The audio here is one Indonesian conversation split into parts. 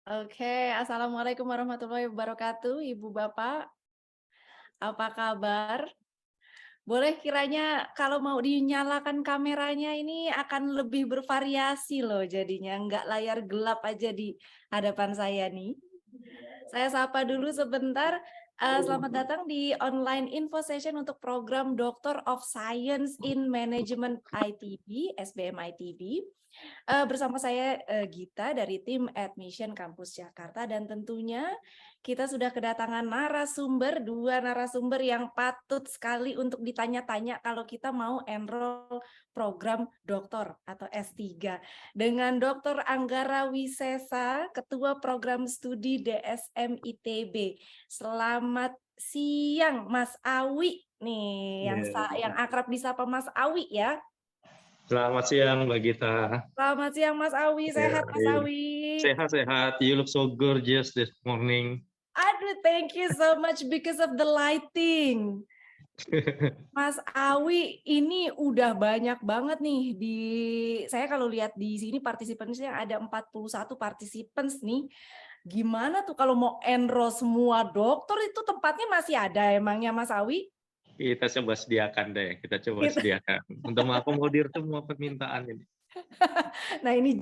Oke, Assalamualaikum warahmatullahi wabarakatuh, Ibu Bapak, apa kabar? Boleh kiranya kalau mau dinyalakan kameranya ini akan lebih bervariasi loh jadinya, nggak layar gelap aja di hadapan saya nih. Saya sapa dulu sebentar, selamat datang di online info session untuk program Doctor of Science in Management ITB, SBM ITB. Bersama saya, Gita dari tim Admission Kampus Jakarta dan tentunya kita sudah kedatangan narasumber, 2 narasumber yang patut sekali untuk ditanya-tanya kalau kita mau enroll program doktor atau S3. Dengan Dr. Anggara Wisesa, Ketua Program Studi DSM ITB. Selamat siang Mas Awi nih, yang Ya. akrab disapa Mas Awi ya. Selamat siang Mbak Gita. Selamat siang Mas Awi, Ya, sehat Mas Awi? sehat-sehat. You look so gorgeous this morning. Aduh, thank you so much because of the lighting. Mas Awi, ini udah banyak banget nih saya kalau lihat di sini partisipannya ada 41 participants nih. Gimana tuh kalau mau enroll semua dokter itu tempatnya masih ada emangnya Mas Awi? Kita coba sediakan deh, kita coba Gitu. sediakan untuk mengakomodir semua permintaan ini. Nah, ini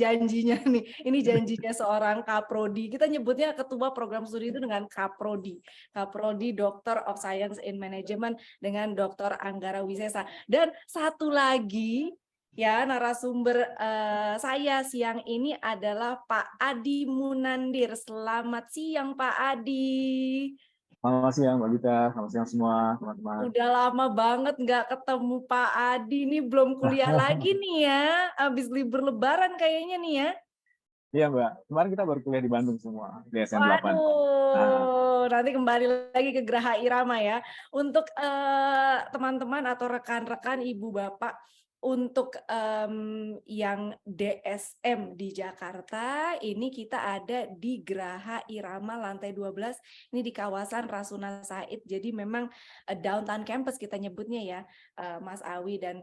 janjinya seorang kaprodi. Kita nyebutnya ketua program studi itu dengan kaprodi. Kaprodi Doctor of Science in Management dengan Dr. Anggara Wisesa. Dan satu lagi ya narasumber saya siang ini adalah Pak Adi Munandir. Selamat siang Pak Adi. Selamat siang Mbak Gita, selamat siang semua teman-teman. Udah lama banget nggak ketemu Pak Adi, nih belum kuliah lagi nih ya, habis libur lebaran kayaknya nih ya. Iya Mbak, kemarin kita baru kuliah di Bandung semua, di SN8. Nah, Waduh, nanti kembali lagi ke Geraha Irama ya. Untuk teman-teman atau rekan-rekan ibu bapak, untuk yang DSM di Jakarta, ini kita ada di Geraha Irama lantai 12, ini di kawasan Rasuna Said. Jadi memang downtown campus kita nyebutnya ya, Mas Awi dan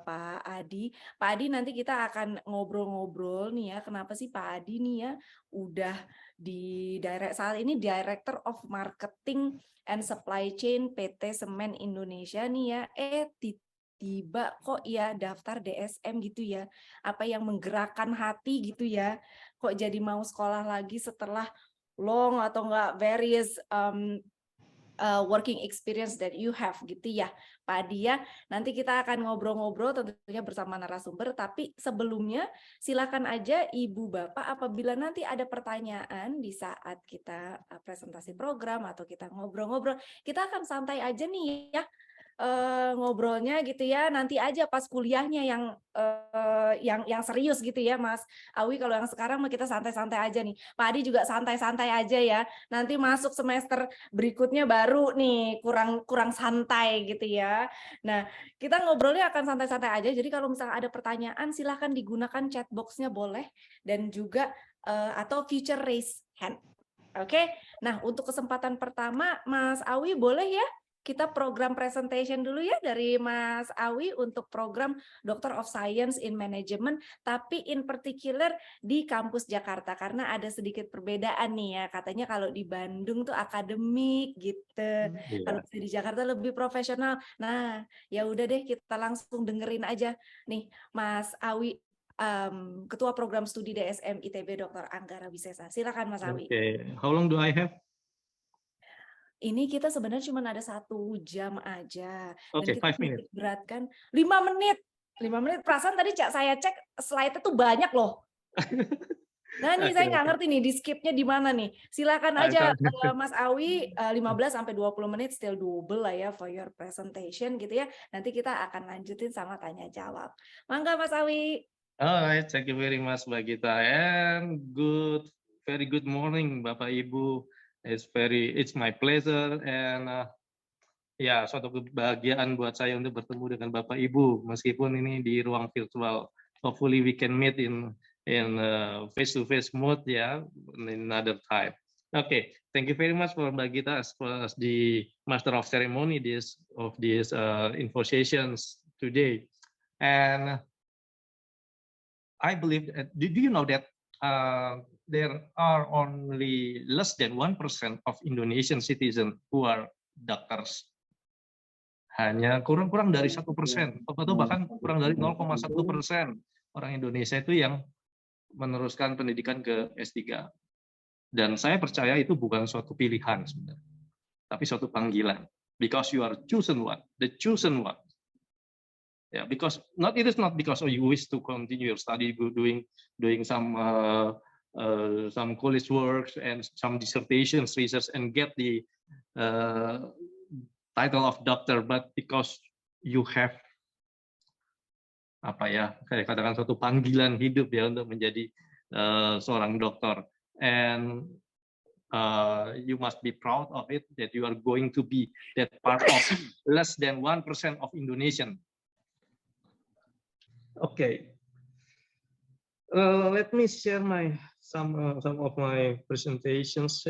Pak Adi. Pak Adi nanti kita akan ngobrol-ngobrol nih ya, kenapa sih Pak Adi nih ya udah saat ini Director of Marketing and Supply Chain PT Semen Indonesia nih ya. Tiba kok ya daftar DSM gitu ya. Apa yang menggerakkan hati gitu ya. Kok jadi mau sekolah lagi setelah long atau enggak various working experience that you have gitu ya Pak Adi ya. Nanti kita akan ngobrol-ngobrol tentunya bersama narasumber, tapi sebelumnya silakan aja Ibu Bapak apabila nanti ada pertanyaan di saat kita presentasi program atau kita ngobrol-ngobrol, kita akan santai aja nih ya. Ngobrolnya gitu ya, nanti aja pas kuliahnya yang serius gitu ya Mas Awi. Kalau yang sekarang mah kita santai-santai aja nih. Pak Adi juga santai-santai aja ya. Nanti masuk semester berikutnya baru nih kurang santai gitu ya. Nah, kita ngobrolnya akan santai-santai aja. Jadi kalau misalnya ada pertanyaan silahkan digunakan chat box-nya boleh, dan juga atau future raise hand. Oke. Nah, untuk kesempatan pertama Mas Awi boleh ya kita program presentation dulu ya dari Mas Awi untuk program Doctor of Science in Management, tapi in particular di kampus Jakarta karena ada sedikit perbedaan nih ya. Katanya kalau di Bandung tuh akademik gitu. Kalau Iya. di Jakarta lebih profesional. Nah, ya udah deh kita langsung dengerin aja nih Mas Awi, Ketua Program Studi DSM ITB Dr. Anggara Wisesa. Silakan Mas Awi. Okay. How long do I have? Ini kita sebenarnya cuma ada 1 jam aja, dan Okay, kita 5 minutes. beratkan 5 menit. 5 menit, perasaan tadi saya cek slide-nya tuh banyak loh. Nah nih saya Okay, nggak okay. ngerti nih di skip-nya di mana nih. Silakan aja Mas Awi, 15-20 menit still doable lah ya for your presentation gitu ya. Nanti kita akan lanjutin sama tanya jawab. Mangga Mas Awi. Alright, thank you very much Mbak Gita, and very good morning Bapak Ibu. It's my pleasure, and ya, suatu kebahagiaan buat saya untuk bertemu dengan Bapak Ibu meskipun ini di ruang virtual. Hopefully we can meet in face to face mode ya, in another time. Okay, thank you very much for Mbak Gita as the master of ceremony of these info sessions today. And I believe, do you know that there are only less than 1% of Indonesian citizens who are doctors. Hanya kurang dari 1%, atau bahkan kurang dari 0,1% orang Indonesia itu yang meneruskan pendidikan ke S3. Dan saya percaya itu bukan suatu pilihan sebenarnya, tapi suatu panggilan. Because you are chosen one, the chosen one. Yeah, because it is not because you wish to continue your study, doing some college works and some dissertations, research, and get the title of doctor, but because you have kayak katakan suatu panggilan hidup ya untuk menjadi seorang dokter, and you must be proud of it that you are going to be that part of less than 1% of Indonesian. Okay, let me share some of my presentations.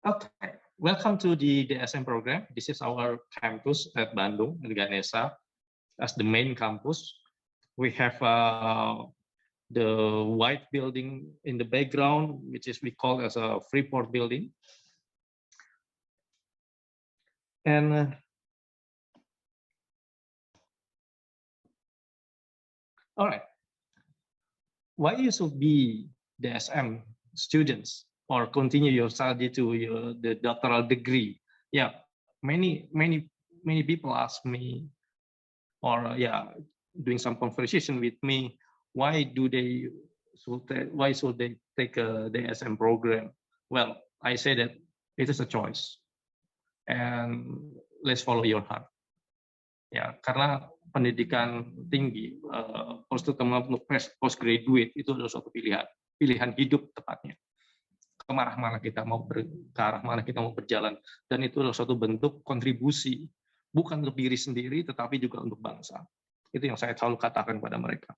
Okay, welcome to the DSM program. This is our campus at Bandung, in Ganesha, as the main campus. We have the white building in the background, which is we call as a Freeport building. And all right, why you should be DSM students or continue your study to the doctoral degree? Yeah, many people ask me, or doing some conversation with me, why should they take a DSM program? Well, I say that it is a choice, and let's follow your heart. Ya, karena pendidikan tinggi, postgraduate itu adalah suatu pilihan hidup tepatnya. Ke arah mana kita mau berjalan, dan itu adalah suatu bentuk kontribusi, bukan untuk diri sendiri, tetapi juga untuk bangsa. Itu yang saya selalu katakan kepada mereka.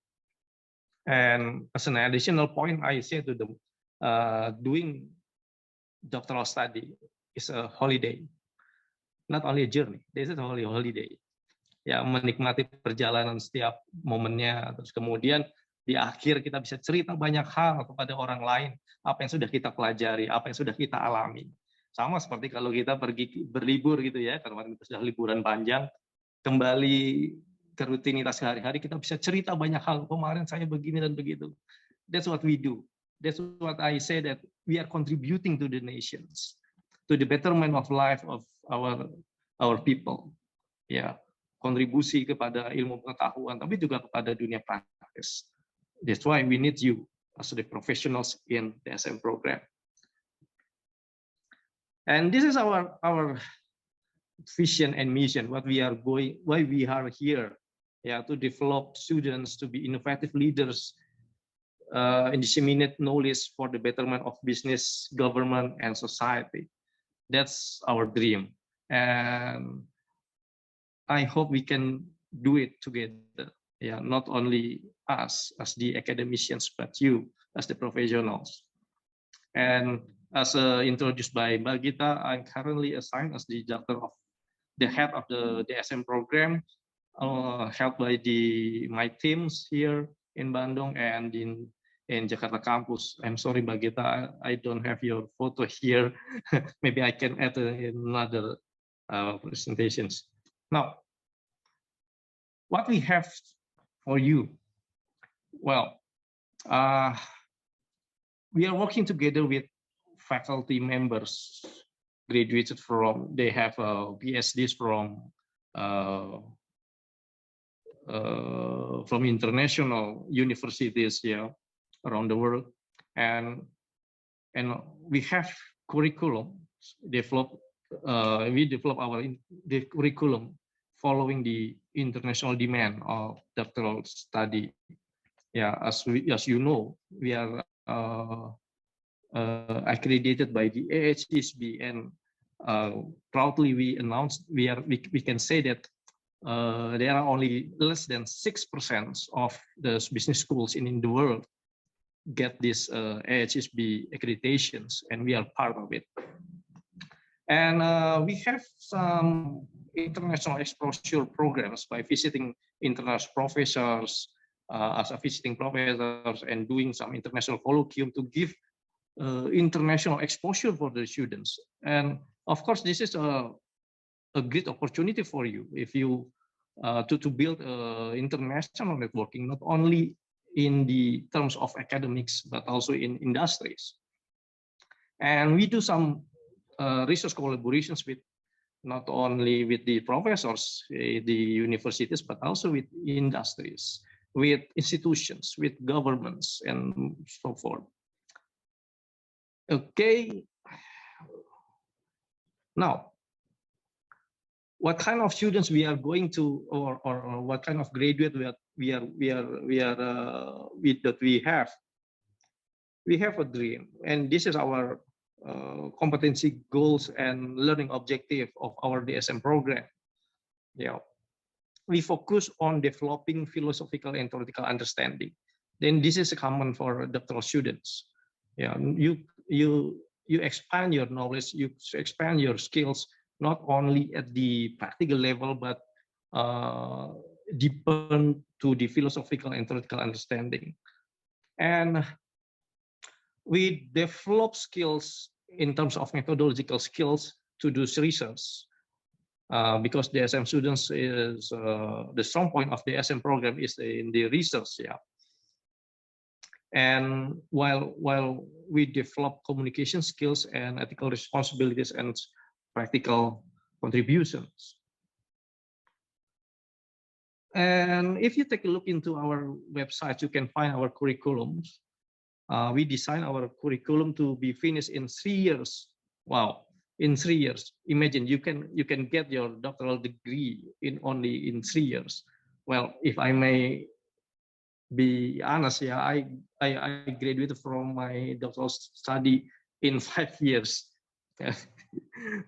And as an additional point, I say to them, doing doctoral study is a holiday, not only a journey. This is only a holiday. Ya, menikmati perjalanan setiap momennya, terus kemudian di akhir kita bisa cerita banyak hal kepada orang lain, apa yang sudah kita pelajari, apa yang sudah kita alami. Sama seperti kalau kita pergi berlibur gitu ya, karena kita sudah liburan panjang, kembali ke rutinitas sehari-hari, kita bisa cerita banyak hal, kemarin saya begini dan begitu. That's what we do. That's what I say, that we are contributing to the nations, to the betterment of life of our people. Ya, kontribusi kepada ilmu pengetahuan, tapi juga kepada dunia praktis. That's why we need you as the professionals in the DSM program. And this is our vision and mission, why we are here, to develop students to be innovative leaders and disseminate knowledge for the betterment of business, government, and society. That's our dream. And I hope we can do it together. Yeah, not only us as the academicians, but you as the professionals. And as introduced by Mbak Gita, I'm currently assigned as the head of the DSM program, helped by my teams here in Bandung and in Jakarta campus. I'm sorry, Mbak Gita, I don't have your photo here. Maybe I can add in another presentations. Now, what we have for you, well, we are working together with faculty members graduated from, they have PhDs from international universities around the world, and we have curriculum developed. We develop the curriculum following the international demand of doctoral study. Yeah, as you know, we are accredited by the AHSB, and proudly we announced we can say that there are only less than 6% of the business schools in the world get this AHSB accreditations, and we are part of it. And we have some international exposure programs by visiting international professors as a visiting professors and doing some international colloquium to give international exposure for the students. And of course, this is a great opportunity for you if you to build international networking, not only in the terms of academics, but also in industries. And we do some research collaborations with not only with the professors, the universities, but also with industries, with institutions, with governments, and so forth. Okay. Now, what kind of students we are going to, or what kind of graduate that we have? We have a dream, and this is our competency goals and learning objective of our DSM program. Yeah, we focus on developing philosophical and theoretical understanding. Then this is common for doctoral students. Yeah, you expand your knowledge, you expand your skills, not only at the practical level, but deepen to the philosophical and theoretical understanding. And we develop skills in terms of methodological skills to do research. Because the DSM students is the strong point of the DSM program is in the research, yeah. And while we develop communication skills and ethical responsibilities and practical contributions. And if you take a look into our website, you can find our curriculums. We design our curriculum to be finished in 3 years. Wow, in 3 years. Imagine you can get your doctoral degree only in 3 years. Well, if I may be honest, yeah, I graduated from my doctoral study in 5 years.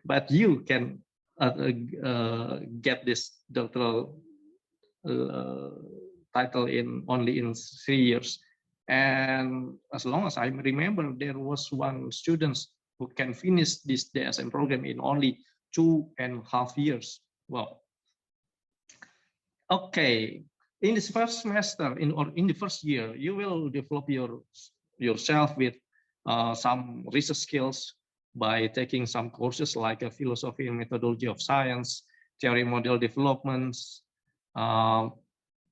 But you can get this doctoral title only in 3 years. And as long as I remember, there was one student who can finish this DSM program in only 2.5 years. Well, okay. In this first semester, in the first year, you will develop yourself with some research skills by taking some courses like a philosophy and methodology of science, theory model developments,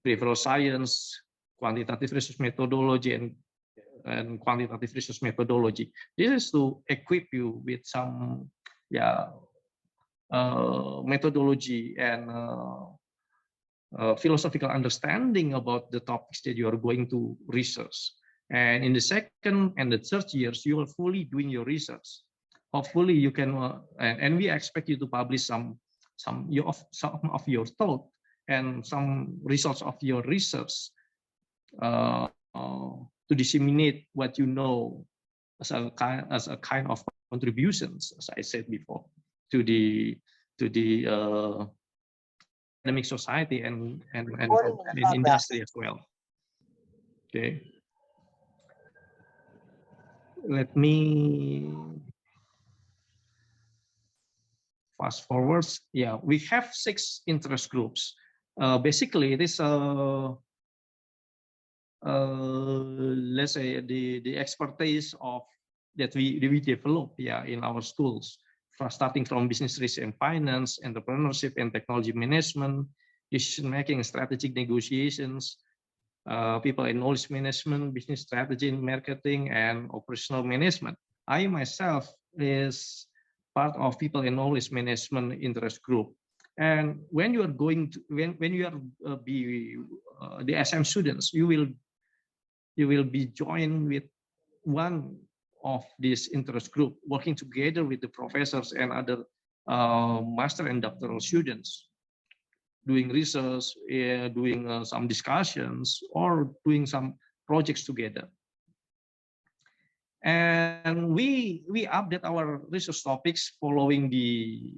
behavioral science, quantitative research methodology, and quantitative research methodology. This is to equip you with some methodology and philosophical understanding about the topics that you are going to research. And in the second and the third years, you are fully doing your research. Hopefully, you can, and we expect you to publish some of your thought and some results of your research to disseminate what you know as a kind of contributions, as I said before, to the academic society and industry as well. Okay. Let me fast forward. Yeah, we have 6 interest groups. Basically, it is let's say the expertise of that we develop, yeah, in our schools, starting from business risk and finance, entrepreneurship and technology management, decision making, strategic negotiations, people and knowledge management, business strategy and marketing, and operational management. I myself is part of people and knowledge management interest group. And when you are going to when you are the SM students, you will be joined with one of this interest group, working together with the professors and other master and doctoral students, doing research, doing some discussions, or doing some projects together. And we update our research topics following the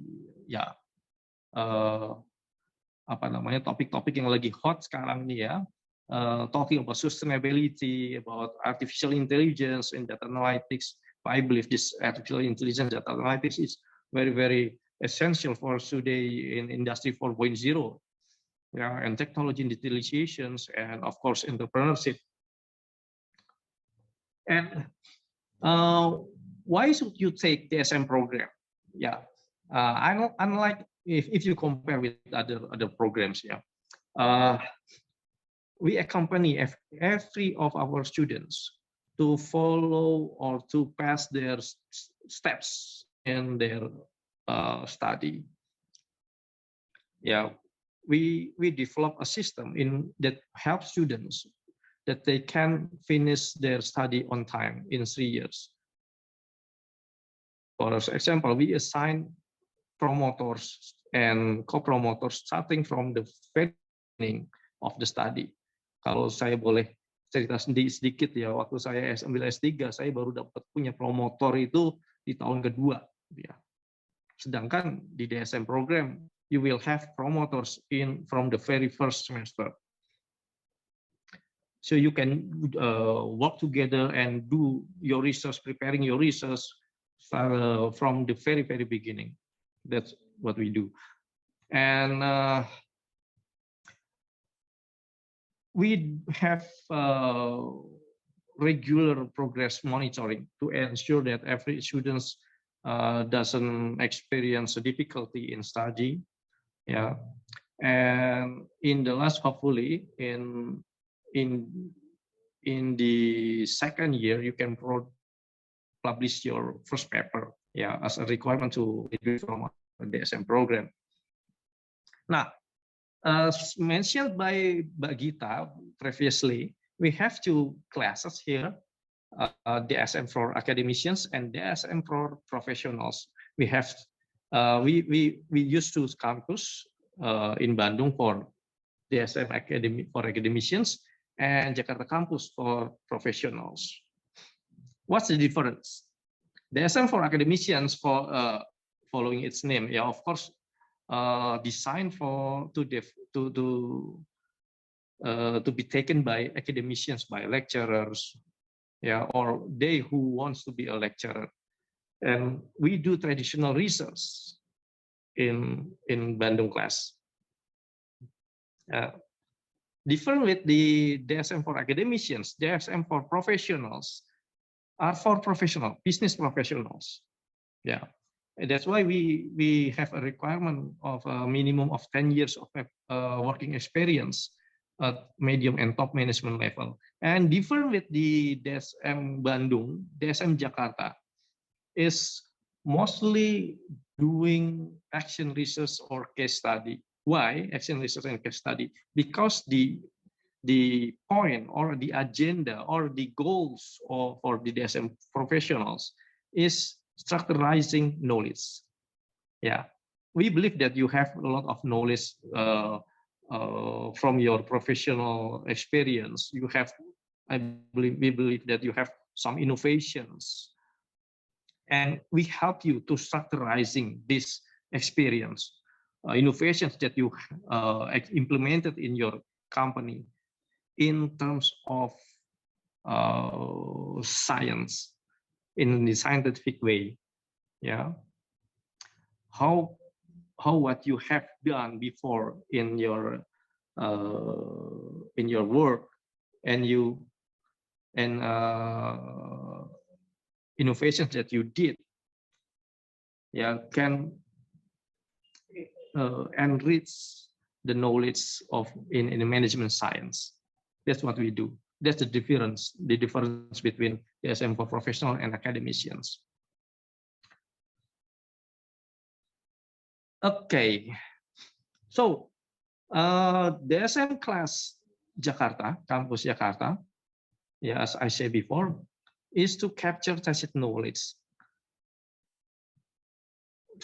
topik-topik yang lagi hot sekarang nih ya. Talking about sustainability, about artificial intelligence and data analytics. I believe this artificial intelligence data analytics is very, very essential for today in Industry 4.0, yeah, and technology digitalizations, and of course entrepreneurship. And why should you take the DSM program? Yeah, unlike if you compare with other programs, yeah, we accompany every of our students to follow or to pass their steps in their study. Yeah, we develop a system that helps students that they can finish their study on time in 3 years. For example, we assign promoters and co-promoters starting from the very beginning of the study. Kalau saya boleh cerita sedikit ya, waktu saya ambil S3, saya baru dapat punya promotor itu di tahun kedua. Ya. Sedangkan di DSM program, you will have promoters from the very first semester. So you can work together and do your research, preparing your research from the very beginning. That's what we do. And we have regular progress monitoring to ensure that every student doesn't experience a difficulty in study. Yeah, and in the last, hopefully, in the second year, you can publish your first paper, yeah, as a requirement to graduate from the DSM program. Now, as mentioned by Gita previously, we have two classes here, DSM for academicians and DSM for professionals. We have we used to campus in Bandung for DSM for academicians and Jakarta campus for professionals. What's the difference? DSM for academicians, for following its name, yeah, of course, designed to be taken by academicians, by lecturers, yeah, or they who wants to be a lecturer. And we do traditional research in Bandung class. Different with the DSM for academicians, DSM for professionals are for professional, business professionals. Yeah, and that's why we have a requirement of a minimum of 10 years of working experience at medium and top management level. And different with the DSM Bandung, DSM Jakarta is mostly doing action research or case study. Why action research and case study? Because the point or the agenda or the goals for the DSM professionals is structurizing knowledge. Yeah, we believe that you have a lot of knowledge from your professional experience. You have, we believe that you have some innovations, and we help you to structurizing this experience, innovations that you implemented in your company in terms of science, in the scientific way. Yeah, how what you have done before in your work, and innovations that you did, yeah, can enrich the knowledge of in management science. That's what we do. That's the difference between DSM for professional and academicians. Okay, so DSM class Jakarta, campus Jakarta, yeah, as I said before, is to capture tacit knowledge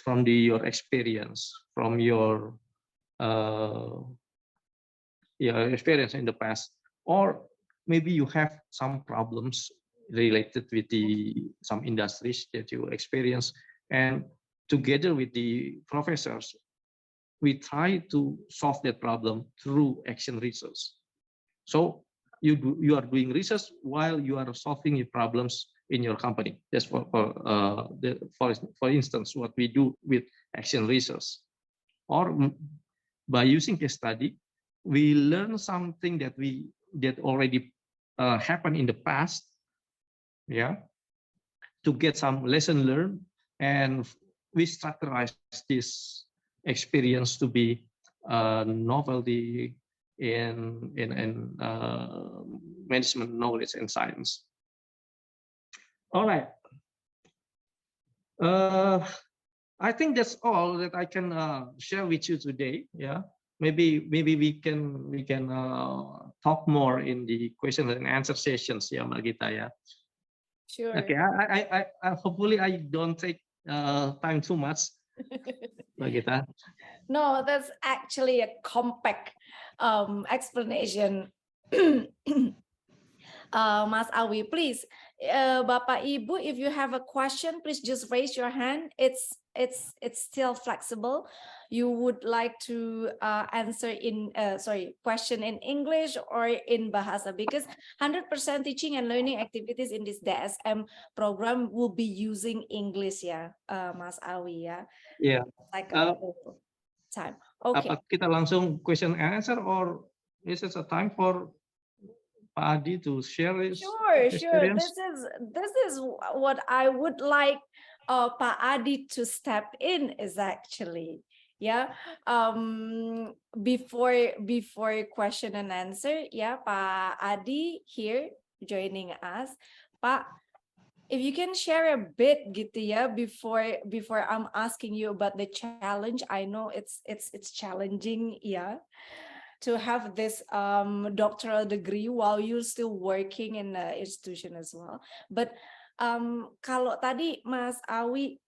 from your experience, from your experience in the past, or maybe you have some problems related with some industries that you experience, and together with the professors, we try to solve that problem through action research. So you are doing research while you are solving your problems in your company. That's for instance, what we do with action research. Or by using case study, we learn something that already happened in the past, yeah, to get some lesson learned, and we structurize this experience to be a novelty in management knowledge and science. All right. I think that's all that I can share with you today. Yeah, maybe we can talk more in the question and answer sessions. Yeah, Margita. Yeah. Sure. Okay. I hopefully I don't take time too much, Margita. No, that's actually a compact explanation. Mas Awi, please, Bapak Ibu, if you have a question, please just raise your hand. It's still flexible. You would like to answer in question in English or in Bahasa, because 100% teaching and learning activities in this DSM program will be using English, ya, Mas Awi, ya. Yeah. Like time. Okay. Apa kita langsung question and answer, or is it a time for Pak Adi to share his experience? This is what I would like Pak Adi to step in, is actually, yeah. Before question and answer, yeah, Pak Adi here joining us. Pak, if you can share a bit gitu ya, before I'm asking you about the challenge. I know it's challenging, yeah, to have this doctoral degree while you're still working in the institution as well. But kalau tadi Mas Awi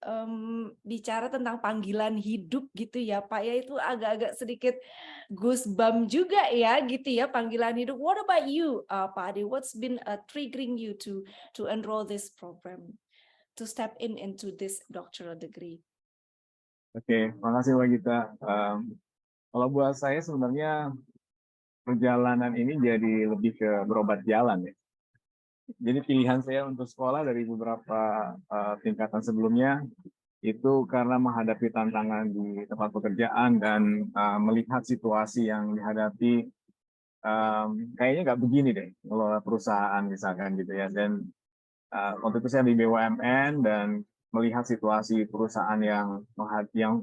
bicara tentang panggilan hidup gitu ya Pak ya, itu agak-agak sedikit goosebump juga ya gitu ya, panggilan hidup. What about you, Pak Adi? What's been triggering you to enroll this program, to step into this doctoral degree? Oke, makasih Mbak Gita. Kalau buat saya sebenarnya perjalanan ini jadi lebih ke berobat jalan ya. Jadi pilihan saya untuk sekolah dari beberapa tingkatan sebelumnya itu karena menghadapi tantangan di tempat pekerjaan dan melihat situasi yang dihadapi kayaknya nggak begini deh kalau perusahaan misalkan gitu ya. Dan waktu itu saya di BUMN dan melihat situasi perusahaan yang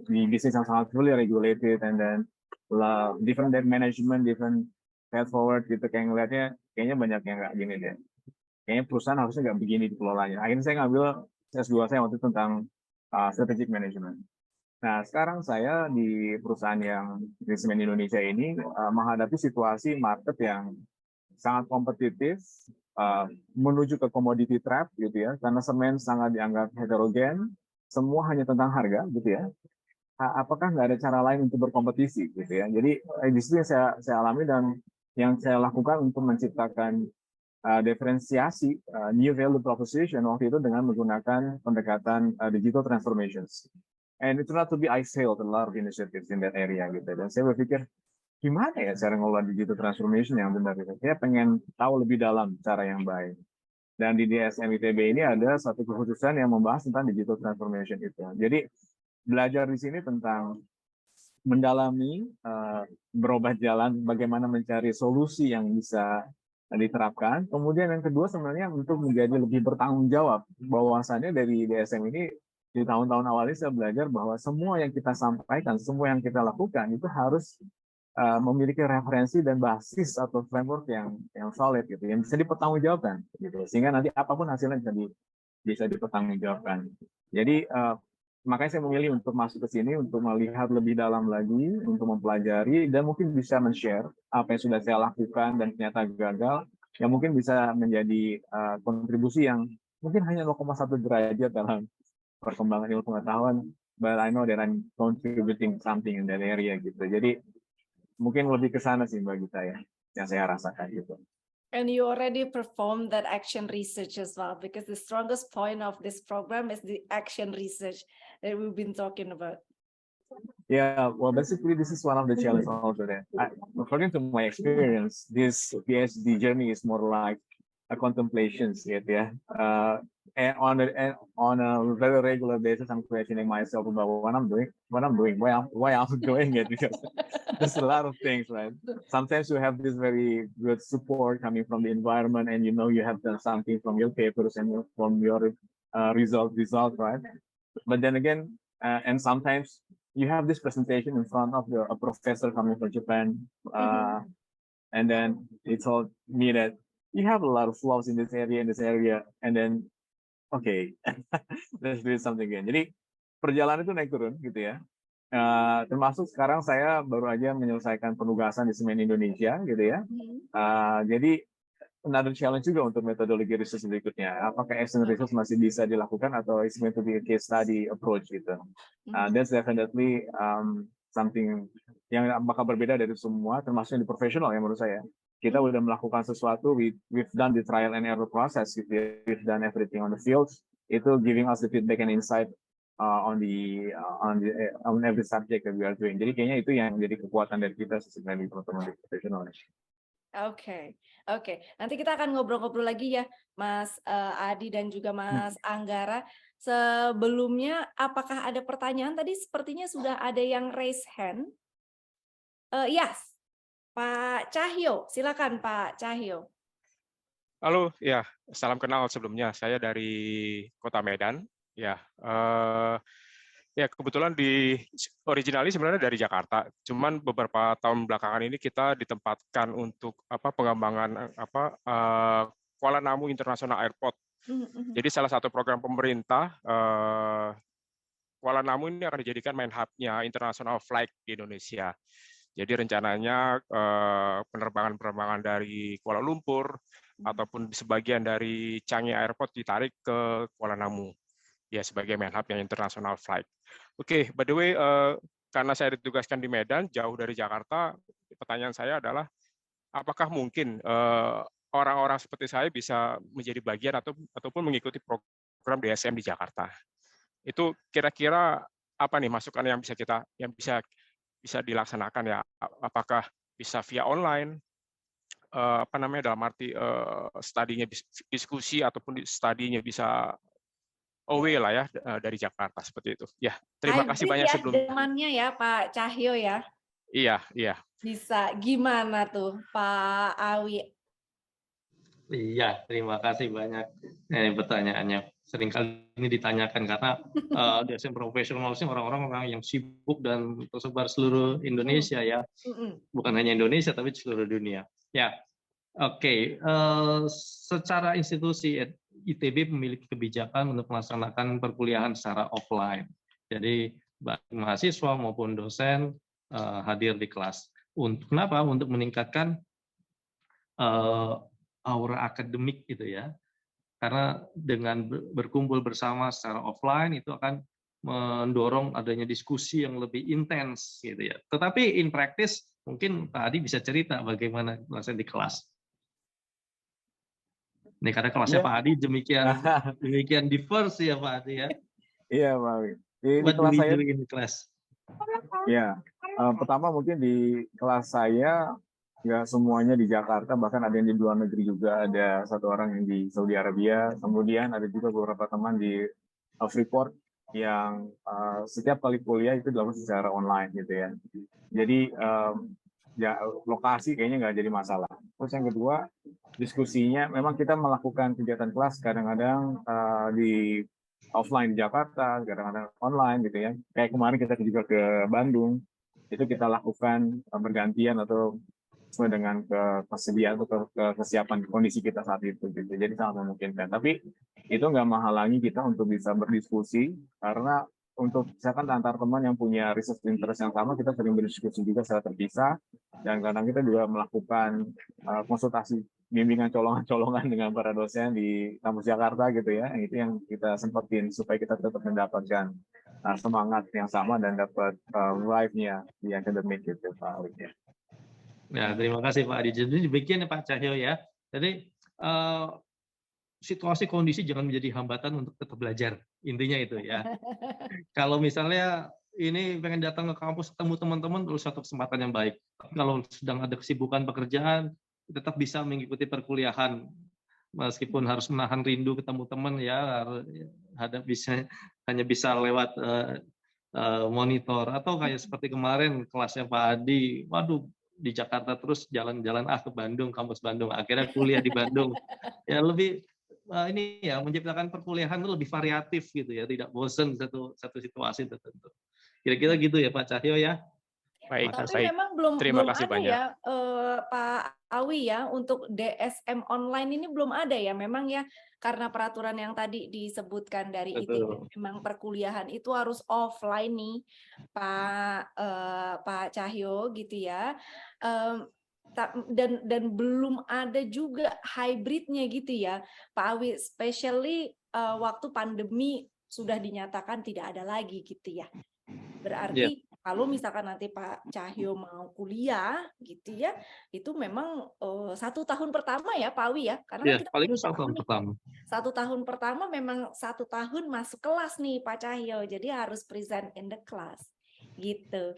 di bisnis yang sangat fully regulated, and then different debt management, different head forward gitu, kayak ngelihatnya kayaknya banyak yang nggak gini deh. Kayaknya perusahaan harusnya nggak begini dikelolanya. Akhirnya saya ngambil S2 saya waktu itu tentang strategic management. Nah, sekarang saya di perusahaan yang di semen Indonesia ini menghadapi situasi market yang sangat kompetitif, menuju ke commodity trap gitu ya, karena semen sangat dianggap heterogen, semua hanya tentang harga gitu ya. Apakah nggak ada cara lain untuk berkompetisi gitu ya? Jadi di situ yang saya alami dan yang saya lakukan untuk menciptakan diferensiasi new value proposition waktu itu dengan menggunakan pendekatan digital transformations. And it turned out to be I failed a lot of initiatives in that area gitu. Dan saya berpikir gimana ya cara ngelola digital transformation yang benar gitu. Saya pengen tahu lebih dalam cara yang baik. Dan di DSM ITB ini ada satu kekhususan yang membahas tentang digital transformation itu. Jadi belajar di sini tentang mendalami, berobat jalan, bagaimana mencari solusi yang bisa diterapkan. Kemudian yang kedua sebenarnya untuk menjadi lebih bertanggung jawab. Bahwasannya dari DSM ini di tahun-tahun awal ini saya belajar bahwa semua yang kita sampaikan, semua yang kita lakukan itu harus memiliki referensi dan basis atau framework yang solid gitu, yang bisa dipertanggungjawabkan gitu. Sehingga nanti apapun hasilnya bisa dipertanggungjawabkan. Jadi makanya saya memilih untuk masuk ke sini untuk melihat lebih dalam lagi, untuk mempelajari dan mungkin bisa men-share apa yang sudah saya lakukan dan ternyata gagal, yang mungkin bisa menjadi kontribusi yang mungkin hanya 0,1 derajat dalam perkembangan ilmu pengetahuan, but I know that I'm contributing something in that area gitu. Jadi mungkin lebih ke sana sih Mbak Gita ya, yang saya rasakan gitu. And you already performed that action research as well, because the strongest point of this program is the action research that we've been talking about. Yeah, well, basically this is one of the challenges also that, according to my experience, this PhD journey is more like contemplations gitu ya. And on a very regular basis, I'm questioning myself about what I'm doing, why I'm doing it, because there's a lot of things, right? Sometimes you have this very good support coming from the environment, and you know you have done something from your papers and from your result, right? But then again, and sometimes you have this presentation in front of a professor coming from Japan, and then he told me that you have a lot of flaws in this area, and then okay, let's do something again. Jadi perjalanan itu naik turun gitu ya. Termasuk sekarang saya baru aja menyelesaikan penugasan di Semen Indonesia gitu ya. Jadi another challenge juga untuk metodologi research berikutnya. Apakah action research masih bisa dilakukan atau is meant to be a case study approach gitu. That's definitely something yang bakal berbeda dari semua, termasuk yang di profesional ya menurut saya. Kita udah melakukan sesuatu, we've done the trial and error process, gitu ya. We've done everything on the field. Itu giving us the feedback and insight on every subject that we are doing. Jadi kayaknya itu yang jadi kekuatan dari kita sebenarnya teman-teman profesional. Oke. Nanti kita akan ngobrol-ngobrol lagi ya, Mas Adi dan juga Mas Anggara. Sebelumnya, apakah ada pertanyaan? Tadi sepertinya sudah ada yang raise hand. Yes, Pak Cahyo. Silakan Pak Cahyo. Halo, ya, salam kenal sebelumnya. Saya dari Kota Medan. Ya, kebetulan originally sebenarnya dari Jakarta. Cuman beberapa tahun belakangan ini kita ditempatkan untuk pengembangan Kuala Namu International Airport. Jadi salah satu program pemerintah Kuala Namu ini akan dijadikan main hub-nya international flight di Indonesia. Jadi rencananya penerbangan dari Kuala Lumpur ataupun sebagian dari Changi Airport ditarik ke Kuala Namu. Ya, sebagai main hub yang international flight. Oke, by the way, karena saya ditugaskan di Medan, jauh dari Jakarta, pertanyaan saya adalah, apakah mungkin orang-orang seperti saya bisa menjadi bagian ataupun mengikuti program DSM di Jakarta? Itu kira-kira apa nih masukan yang bisa dilaksanakan ya? Apakah bisa via online? Dalam arti studinya diskusi ataupun studinya bisa away lah ya dari Jakarta seperti itu. Ya, terima kasih banyak sebelumnya. Zamannya ya Pak Cahyo ya. Iya. Bisa. Gimana tuh Pak Awi? Iya, terima kasih banyak pertanyaannya. Seringkali ini ditanyakan karena DSM profesional sih orang-orang yang sibuk dan tersebar seluruh Indonesia ya. Bukan hanya Indonesia tapi seluruh dunia. Ya, oke. Secara institusi ITB memiliki kebijakan untuk melaksanakan perkuliahan secara offline. Jadi baik mahasiswa maupun dosen hadir di kelas. Kenapa? Untuk meningkatkan aura akademik gitu ya. Karena dengan berkumpul bersama secara offline itu akan mendorong adanya diskusi yang lebih intens gitu ya. Tetapi in practice mungkin Pak Adi bisa cerita bagaimana kelasnya di kelas. Nih karena kelasnya Pak Adi demikian diverse ya Pak Adi ya. Iya Pak Adi. Di kelas saya di kelas. Ya, pertama mungkin di kelas saya nggak semuanya di Jakarta, bahkan ada yang di luar negeri juga, ada satu orang yang di Saudi Arabia, kemudian ada juga beberapa teman di Freeport yang setiap kali kuliah itu dilakukan secara online gitu ya. Jadi ya lokasi kayaknya nggak jadi masalah. Terus yang kedua, diskusinya memang kita melakukan kegiatan kelas kadang-kadang di offline di Jakarta, kadang-kadang online gitu ya. Kayak kemarin kita juga ke Bandung, itu kita lakukan bergantian atau sesuai dengan kesediaan atau kesiapan kondisi kita saat itu gitu. Jadi sangat memungkinkan. Tapi itu nggak menghalangi kita untuk bisa berdiskusi, karena untuk misalkan antar teman yang punya research interest yang sama, kita sering berdiskusi juga secara terpisah, dan kadang kita juga melakukan konsultasi bimbingan colongan-colongan dengan para dosen di kampus Jakarta gitu ya. Itu yang kita sempetin supaya kita tetap mendapatkan semangat yang sama dan dapat drive-nya di akademik gitu Pak Awi. Ya, terima kasih Pak Adi. Jadi demikian ya Pak Cahyo ya. Jadi situasi kondisi jangan menjadi hambatan untuk tetap belajar. Intinya itu ya. Kalau misalnya ini pengen datang ke kampus ketemu teman-teman, terus satu kesempatan yang baik. Tapi kalau sedang ada kesibukan pekerjaan, tetap bisa mengikuti perkuliahan meskipun harus menahan rindu ketemu teman ya, hanya bisa lewat monitor, atau kayak seperti kemarin kelasnya Pak Adi, waduh di Jakarta terus jalan-jalan ke Bandung, kampus Bandung, akhirnya kuliah di Bandung. Ya lebih ini ya, menciptakan perkuliahan itu lebih variatif gitu ya, tidak bosan satu situasi tertentu. Kira-kira gitu ya Pak Cahyo ya. Baik, Tapi baik. memang belum Terima kasih ada banyak. ya Pak Awi ya, untuk DSM online ini belum ada ya. Memang ya karena peraturan yang tadi disebutkan dari ITB, Betul. memang perkuliahan itu harus offline nih Pak Cahyo gitu ya. Dan belum ada juga hybridnya gitu ya Pak Awi, especially waktu pandemi sudah dinyatakan tidak ada lagi gitu ya. Berarti kalau misalkan nanti Pak Cahyo mau kuliah gitu ya, itu memang 1 tahun pertama ya Pak Awi ya, karena kan kita Paling udah 1 tahun tahu nih, pertama. 1 tahun pertama memang 1 tahun masuk kelas nih Pak Cahyo, jadi harus present in the class gitu.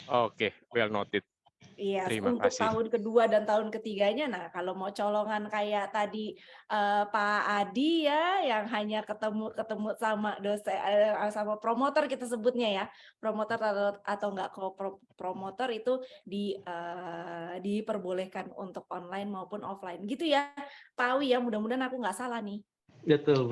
Oke, well noted. Iya, Terima untuk kasih. tahun kedua dan tahun ketiganya, nah kalau mau colongan kayak tadi Pak Adi ya, yang hanya ketemu sama dosen sama promotor kita sebutnya ya, promotor atau enggak promotor itu diperbolehkan untuk online maupun offline, gitu ya Pak Awi ya, mudah-mudahan aku nggak salah nih. Betul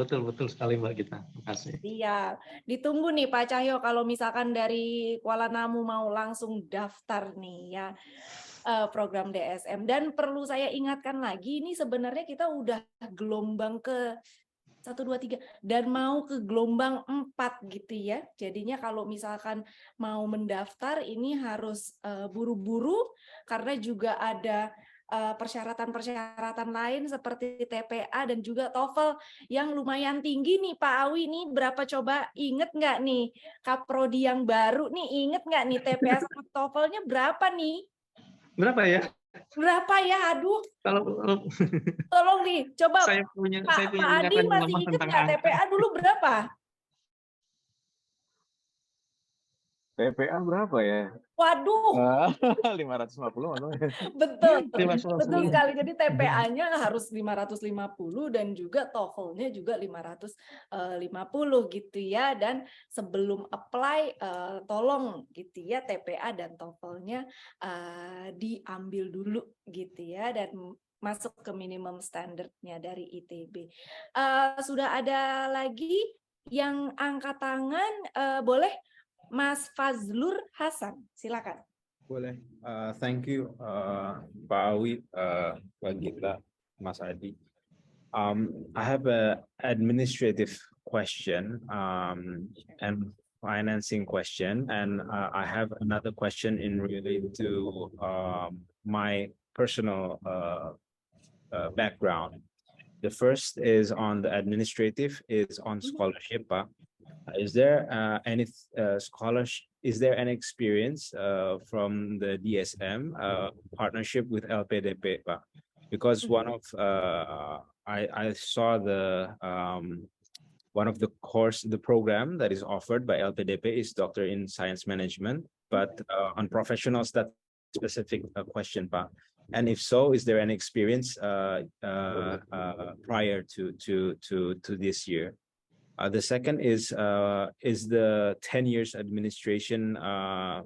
sekali Mbak Gita. Terima kasih. Iya, ditunggu nih Pak Cahyo kalau misalkan dari Kuala Namu mau langsung daftar nih ya program DSM. Dan perlu saya ingatkan lagi, ini sebenarnya kita udah gelombang ke 1, 2, 3 dan mau ke gelombang 4 gitu ya. Jadinya kalau misalkan mau mendaftar ini harus buru-buru karena juga ada persyaratan-persyaratan lain seperti TPA dan juga TOEFL yang lumayan tinggi nih Pak Awi. Nih berapa coba, inget nggak nih Kaprodi yang baru nih, inget nggak nih TPA sama TOEFL-nya berapa nih? Berapa ya? Berapa ya? Aduh, Kalau tolong nih, coba saya punya Pak Adi ingatan yang masih lemah inget tentang nggak angka. TPA dulu berapa? TPA berapa ya? Waduh, 550 atau betul 550. sekali. Jadi TPA-nya harus 550 dan juga TOEFL-nya juga 550 gitu ya. Dan sebelum apply, tolong gitu ya TPA dan TOEFL-nya diambil dulu gitu ya dan masuk ke minimum standarnya dari ITB. Sudah ada lagi yang angkat tangan, boleh Mas Fazlur Hasan, silakan. Boleh. Thank you, Pak Awi, Pak Gita, Mas Adi. I have an administrative question and financing question, and I have another question in related to my personal background. The first is on the administrative, is on scholarship. Is there any scholarship? Is there any experience from the DSM partnership with LPDP, Pak? Because one of I saw the one of the program that is offered by LPDP is Doctor in Science Management, but on professionals, that specific question, Pak. And if so, is there any experience prior to this year? The second is the 10 years administration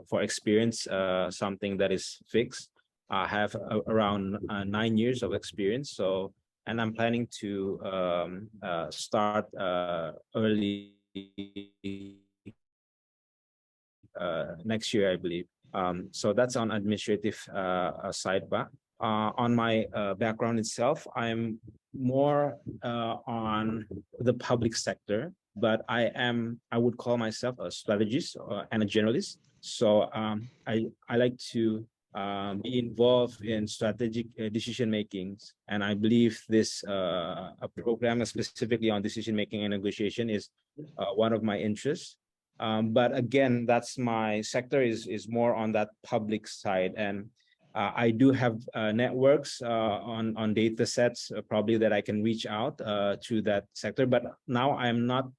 for experience something that is fixed. I have around 9 years of experience, and I'm planning to start early next year, I believe. So that's on administrative side, Pak. On my background itself, I'm more on the public sector, but I would call myself a strategist and a generalist. So I like to be involved in strategic decision making, and I believe this a program specifically on decision making and negotiation is one of my interests. But again, that's my sector is more on that public side, and I do have networks on data sets probably that I can reach out to that sector, but now I'm not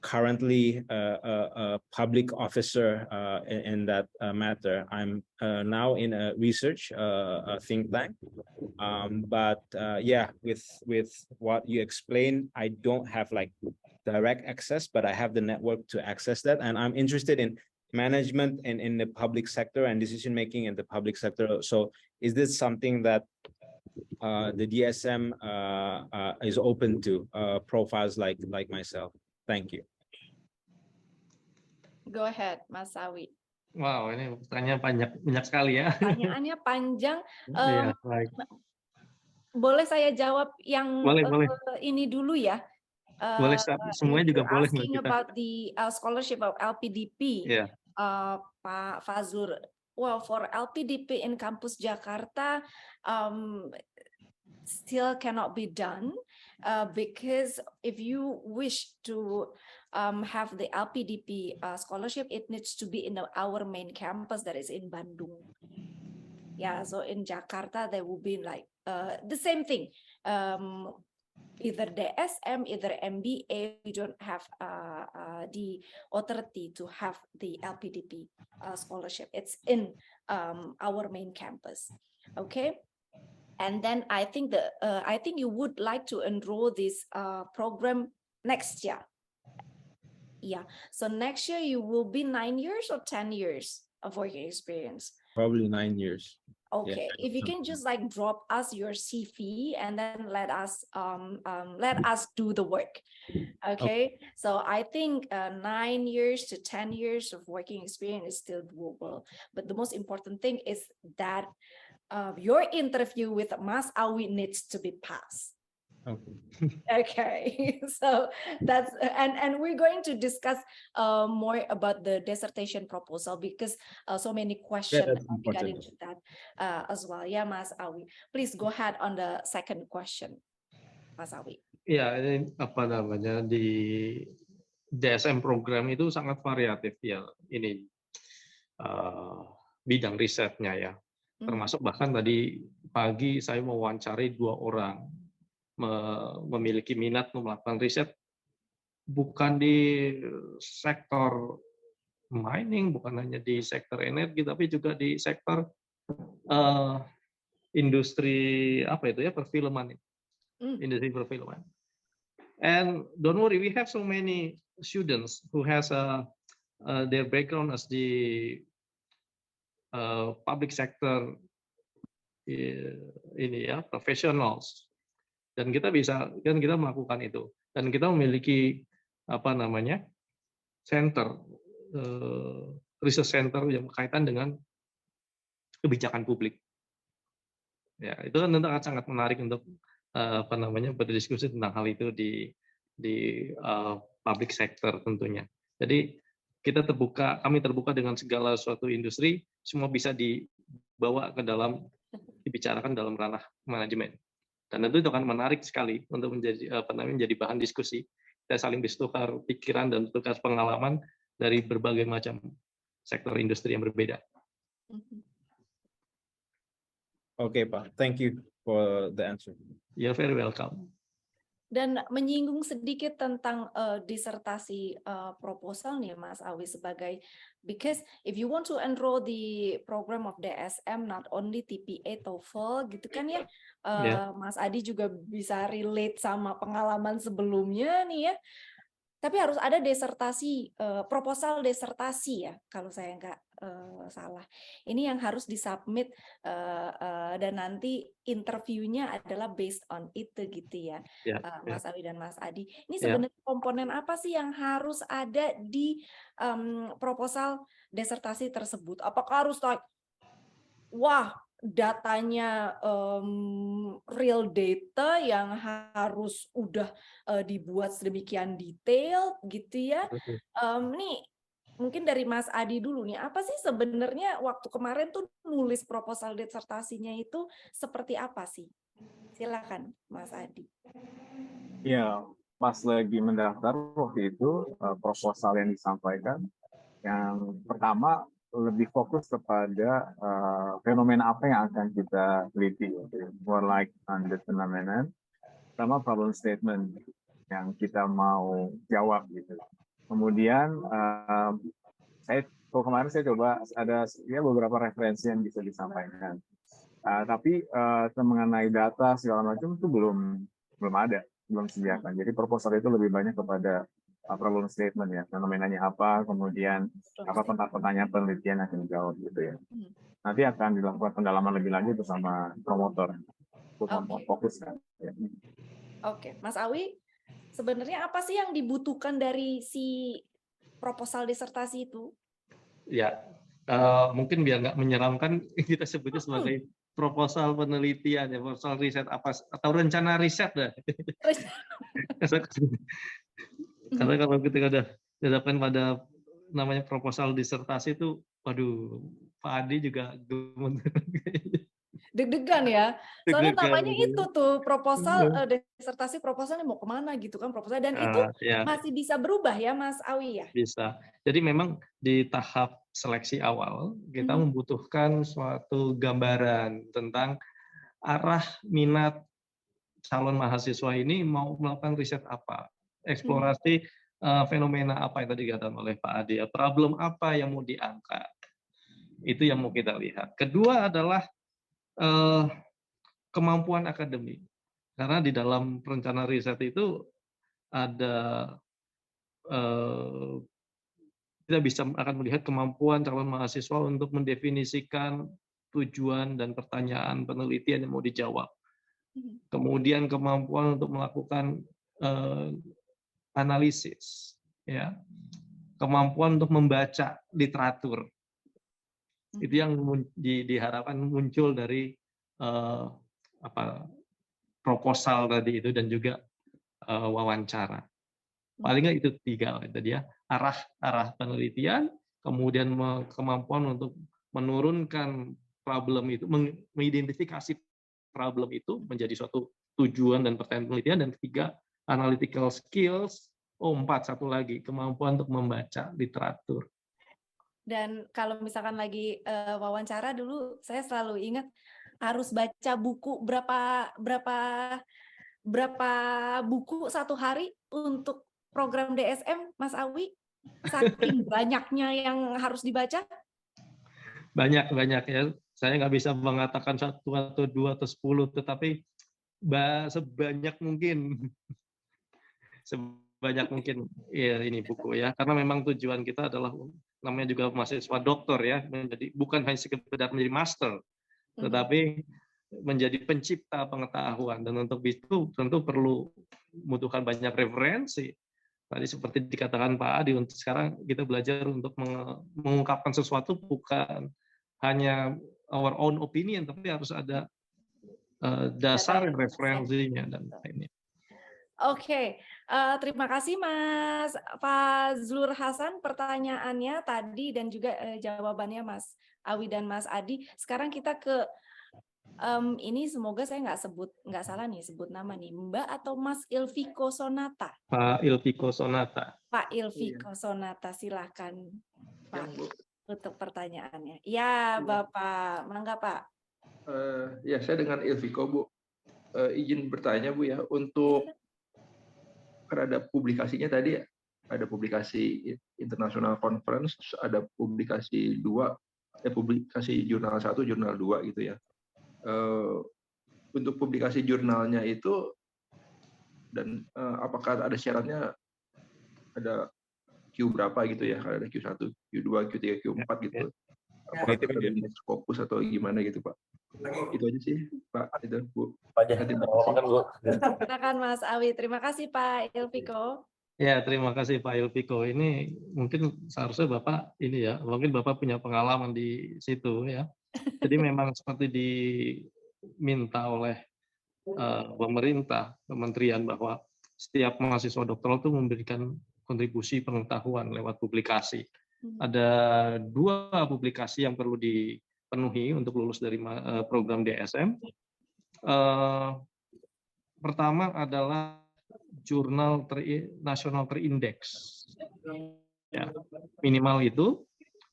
currently a public officer in that matter. I'm now in a research think tank. But yeah, with what you explained, I don't have like direct access, but I have the network to access that. And I'm interested in management and in the public sector and decision making in the public sector. So is this something that the DSM is open to profiles like myself? Thank you. Go ahead, Mas Awi. Wow, ini pertanyaan banyak sekali ya. Pertanyaannya panjang. Iya, baik. Boleh saya jawab yang Boleh. ini dulu ya? Boleh, semuanya juga boleh asking kita. about the scholarship of LPDP, Yeah. Pak Fazur. Well, for LPDP in Campus Jakarta, still cannot be done because if you wish to have the LPDP scholarship, it needs to be in our main campus that is in Bandung. Yeah, so in Jakarta there will be like the same thing. Either DSM, either MBA, we don't have the authority to have the LPDP scholarship. It's in our main campus. Okay. And then I think you would like to enroll this program next year. Yeah. So next year you will be 9 years or 10 years of working experience. Probably 9 years. Okay, yeah. If you can just like drop us your CV and then let us do the work. Okay. So I think 9 years to 10 years of working experience is still doable. But the most important thing is that your interview with Mas Awi needs to be passed. Okay, so that's and we're going to discuss more about the dissertation proposal because so many questions regarding to that as well. Yeah, Mas Awi, please go ahead on the second question, Mas Awi. Ya, ini apa namanya di DSM program itu sangat variatif ya ini bidang risetnya ya. Termasuk bahkan tadi pagi saya mewawancari 2 orang memiliki minat melakukan riset bukan di sektor mining, bukan hanya di sektor energi, tapi juga di sektor industri apa itu ya perfilman, industri perfilman. And don't worry, we have so many students who has their background as the public sector ini ya professionals. Dan kita melakukan itu dan kita memiliki apa namanya center research center yang berkaitan dengan kebijakan publik ya itu kan tentu sangat menarik untuk apa namanya berdiskusi tentang hal itu di public sector tentunya. Jadi kami terbuka dengan segala suatu industri, semua bisa dibawa ke dalam dibicarakan dalam ranah manajemen. Dan itu akan menarik sekali untuk menjadi bahan diskusi. Kita saling bertukar pikiran dan bertukar pengalaman dari berbagai macam sektor industri yang berbeda. Okay, Pak. Thank you for the answer. You're very welcome. Dan menyinggung sedikit tentang disertasi proposal nih Mas Awi sebagai because if you want to enroll the program of DSM not only TPA TOEFL gitu kan ya Mas Adi juga bisa relate sama pengalaman sebelumnya nih ya. Tapi harus ada disertasi proposal disertasi ya kalau saya nggak salah. Ini yang harus disubmit dan nanti interviewnya adalah based on itu gitu ya, Mas Awi dan Mas Adi. Ini sebenarnya komponen apa sih yang harus ada di proposal disertasi tersebut? Apakah harus like, wah datanya real data yang harus udah dibuat sedemikian detail gitu ya? Nih mungkin dari Mas Adi dulu nih, apa sih sebenarnya waktu kemarin tuh nulis proposal disertasinya itu seperti apa sih? Silakan Mas Adi. Ya, pas lagi mendaftar waktu itu proposal yang disampaikan, yang pertama lebih fokus kepada fenomena apa yang akan kita teliti, more like on the phenomenon, sama problem statement. yang kita mau jawab gitu. Kemudian kemarin saya coba ada ya beberapa referensi yang bisa disampaikan. Tapi mengenai data segala macam itu belum ada, belum disediakan. Jadi proposal itu lebih banyak kepada problem statement ya, fenomenanya apa, kemudian apa pertanyaan penelitian yang akan dijawab gitu ya. Nanti akan dilakukan pendalaman lebih lanjut bersama promotor untuk memfokuskan. Ya. Oke, Mas Awi, sebenarnya apa sih yang dibutuhkan dari si proposal disertasi itu? Ya, mungkin biar nggak menyeramkan, kita sebutnya sebagai proposal penelitian ya, proposal riset apa atau rencana riset dah. Karena kalau kita udah dihadapkan pada namanya proposal disertasi itu, waduh, Pak Adi juga deg-degan ya. Soalnya namanya itu tuh proposal disertasi proposalnya mau kemana gitu kan proposal, dan itu masih bisa berubah ya Mas Awi ya? Bisa. Jadi memang di tahap seleksi awal kita membutuhkan suatu gambaran tentang arah minat calon mahasiswa ini mau melakukan riset apa, eksplorasi fenomena apa yang tadi dikatakan oleh Pak Adi, problem apa yang mau diangkat. Itu yang mau kita lihat. Kedua adalah kemampuan akademik. Karena di dalam perencanaan riset itu ada kita akan melihat kemampuan calon mahasiswa untuk mendefinisikan tujuan dan pertanyaan penelitian yang mau dijawab. Kemudian kemampuan untuk melakukan analisis, ya, kemampuan untuk membaca literatur. Itu yang diharapkan muncul dari proposal tadi itu dan juga wawancara. Paling nggak itu 3 tadi ya, arah penelitian, kemudian kemampuan untuk menurunkan problem itu, mengidentifikasi problem itu menjadi suatu tujuan dan pertanyaan penelitian, dan 3 analytical skills, 4 satu lagi kemampuan untuk membaca literatur. Dan kalau misalkan lagi wawancara dulu, saya selalu ingat harus baca buku berapa buku satu hari untuk program DSM, Mas Awi, saking banyaknya yang harus dibaca? Banyak ya. Saya nggak bisa mengatakan 1 atau 2 atau 10, tetapi sebanyak mungkin. Sebanyak mungkin ya ini buku ya. Karena memang tujuan kita adalah namanya juga mahasiswa doktor ya, bukan hanya sekedar menjadi master, tetapi menjadi pencipta pengetahuan, dan untuk itu tentu perlu membutuhkan banyak referensi. Tadi seperti dikatakan Pak Adi, untuk sekarang kita belajar untuk mengungkapkan sesuatu bukan hanya our own opinion, tapi harus ada dasar referensinya dan lainnya. Oke, terima kasih Mas Fazlur Hasan pertanyaannya tadi dan juga jawabannya Mas Awi dan Mas Adi. Sekarang kita ke ini, semoga saya nggak salah nih sebut nama nih, Mbak atau Mas Ilviko Sonata? Pak Ilviko Sonata. Pak Ilviko Sonata, silakan Pak untuk pertanyaannya. Ya Bapak, mangga Pak. Ya, saya dengan Ilviko Bu. Izin bertanya Bu ya, untuk ada publikasinya tadi, ada publikasi international conference, ada publikasi 2, publikasi jurnal 1, jurnal 2 gitu ya. Untuk publikasi jurnalnya itu, dan apakah ada syaratnya, ada Q berapa gitu ya, ada Q1, Q2, Q3, Q4 gitu. Apakah ada indeks Scopus atau gimana gitu Pak? Itu aja sih Pak, itu Bu. Silakan Mas Awi. Terima kasih Pak Ilviko. Ya, terima kasih Pak Ilviko. Ini mungkin seharusnya Bapak ini ya, mungkin Bapak punya pengalaman di situ ya. Jadi memang seperti diminta oleh pemerintah, kementerian, bahwa setiap mahasiswa doktoral itu memberikan kontribusi pengetahuan lewat publikasi. Ada 2 publikasi yang perlu dipenuhi untuk lulus dari program DSM. Pertama adalah jurnal nasional terindeks, ya, minimal itu,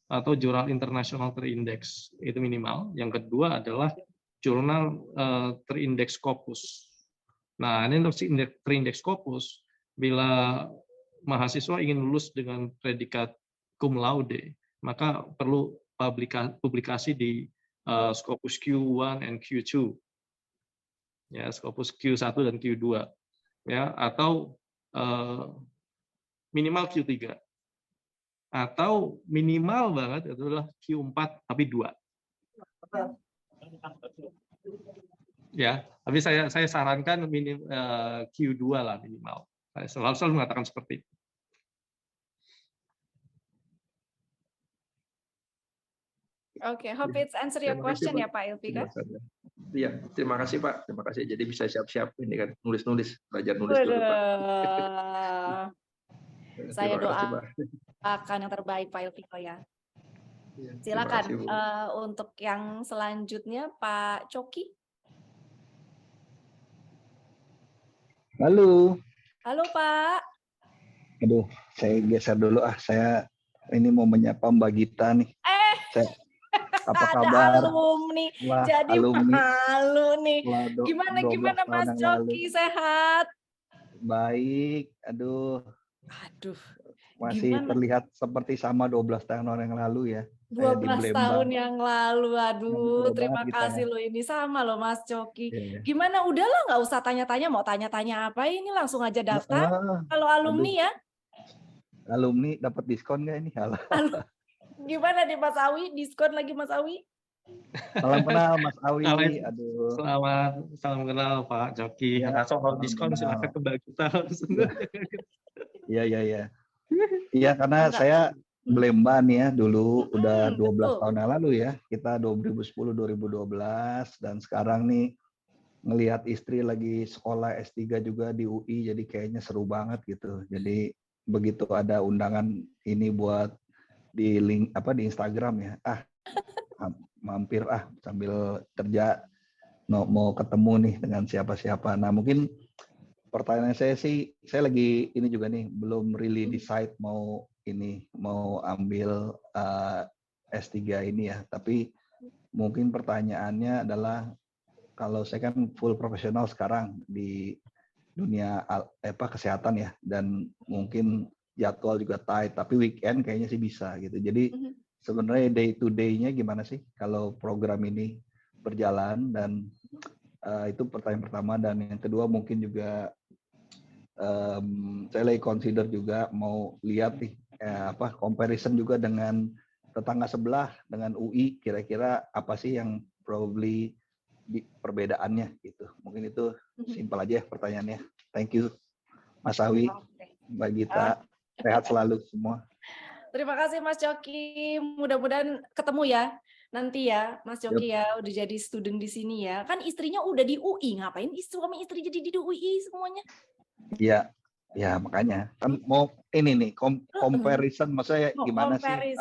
atau jurnal internasional terindeks, itu minimal. Yang kedua adalah jurnal terindeks Scopus. Nah, ini untuk terindeks Scopus, bila mahasiswa ingin lulus dengan predikat cum laude, maka perlu publikasi di Scopus Q1 and Q2, ya, Scopus Q1 dan Q2, ya, atau minimal Q3, atau minimal banget adalah Q4 tapi 2. Ya, tapi saya sarankan Q2 lah minimal. Saya selalu mengatakan seperti itu. Oke, hope it's answer your Terima kasih, question ya Pak Ilvika. Iya, terima kasih Pak. Terima kasih. Jadi bisa siap-siap ini kan nulis-nulis, belajar nulis dulu Pak. Saya Terima kasih, Pak. doakan yang terbaik Pak Ilviko ya. Iya, terima Silakan kasih, Bu. untuk yang selanjutnya Pak Coki. Halo. Halo Pak. Aduh, saya geser dulu Saya ini mau menyapa Mbak Gita nih. Apa kabar? Alumni. Wah, Jadi alumni. malu nih. Setelah Gimana Mas Coki, sehat? Baik. Aduh, masih Gimana? terlihat seperti sama 12 tahun yang lalu ya. 12 tahun yang lalu, aduh, terima kasih ya. loh, ini sama loh Mas Coki. Iya. Gimana, udahlah nggak usah tanya-tanya, mau tanya-tanya apa ini langsung aja daftar. Kalau alumni ya. Alumni dapat diskon nggak ini? Gimana nih Mas Awi, diskon lagi Mas Awi? Salam kenal Mas Awi. Aduh. Salam kenal Pak Coki. Ya, soal diskon silakan ke Mbak Gita. Iya. Iya, karena saya Blemba nih ya, dulu udah 12 tahun yang lalu ya. Kita 2010-2012 dan sekarang nih ngelihat istri lagi sekolah S3 juga di UI, jadi kayaknya seru banget gitu. Jadi begitu ada undangan ini buat di link di Instagram ya. Mampir sambil kerja mau ketemu nih dengan siapa-siapa. Nah, mungkin pertanyaan saya sih, saya lagi ini juga nih belum really decide mau ambil S3 ini ya. Tapi mungkin pertanyaannya adalah kalau saya kan full profesional sekarang di dunia kesehatan ya, dan mungkin jadwal juga tight, tapi weekend kayaknya sih bisa gitu. Jadi sebenarnya day to day-nya gimana sih kalau program ini berjalan, dan itu pertanyaan pertama. Dan yang kedua mungkin juga saya lagi consider juga mau lihat nih comparison juga dengan tetangga sebelah dengan UI, kira-kira apa sih yang probably perbedaannya gitu. Mungkin itu simpel aja pertanyaannya. Thank you Mas Awi, Mbak Gita, sehat selalu semua. Terima kasih Mas Coki, mudah-mudahan ketemu ya nanti ya Mas Coki ya, udah jadi student di sini ya. Kan istrinya udah di UI, ngapain suami istri jadi di UI semuanya? Iya, ya makanya kan mau ini nih comparison, maksudnya gimana sih?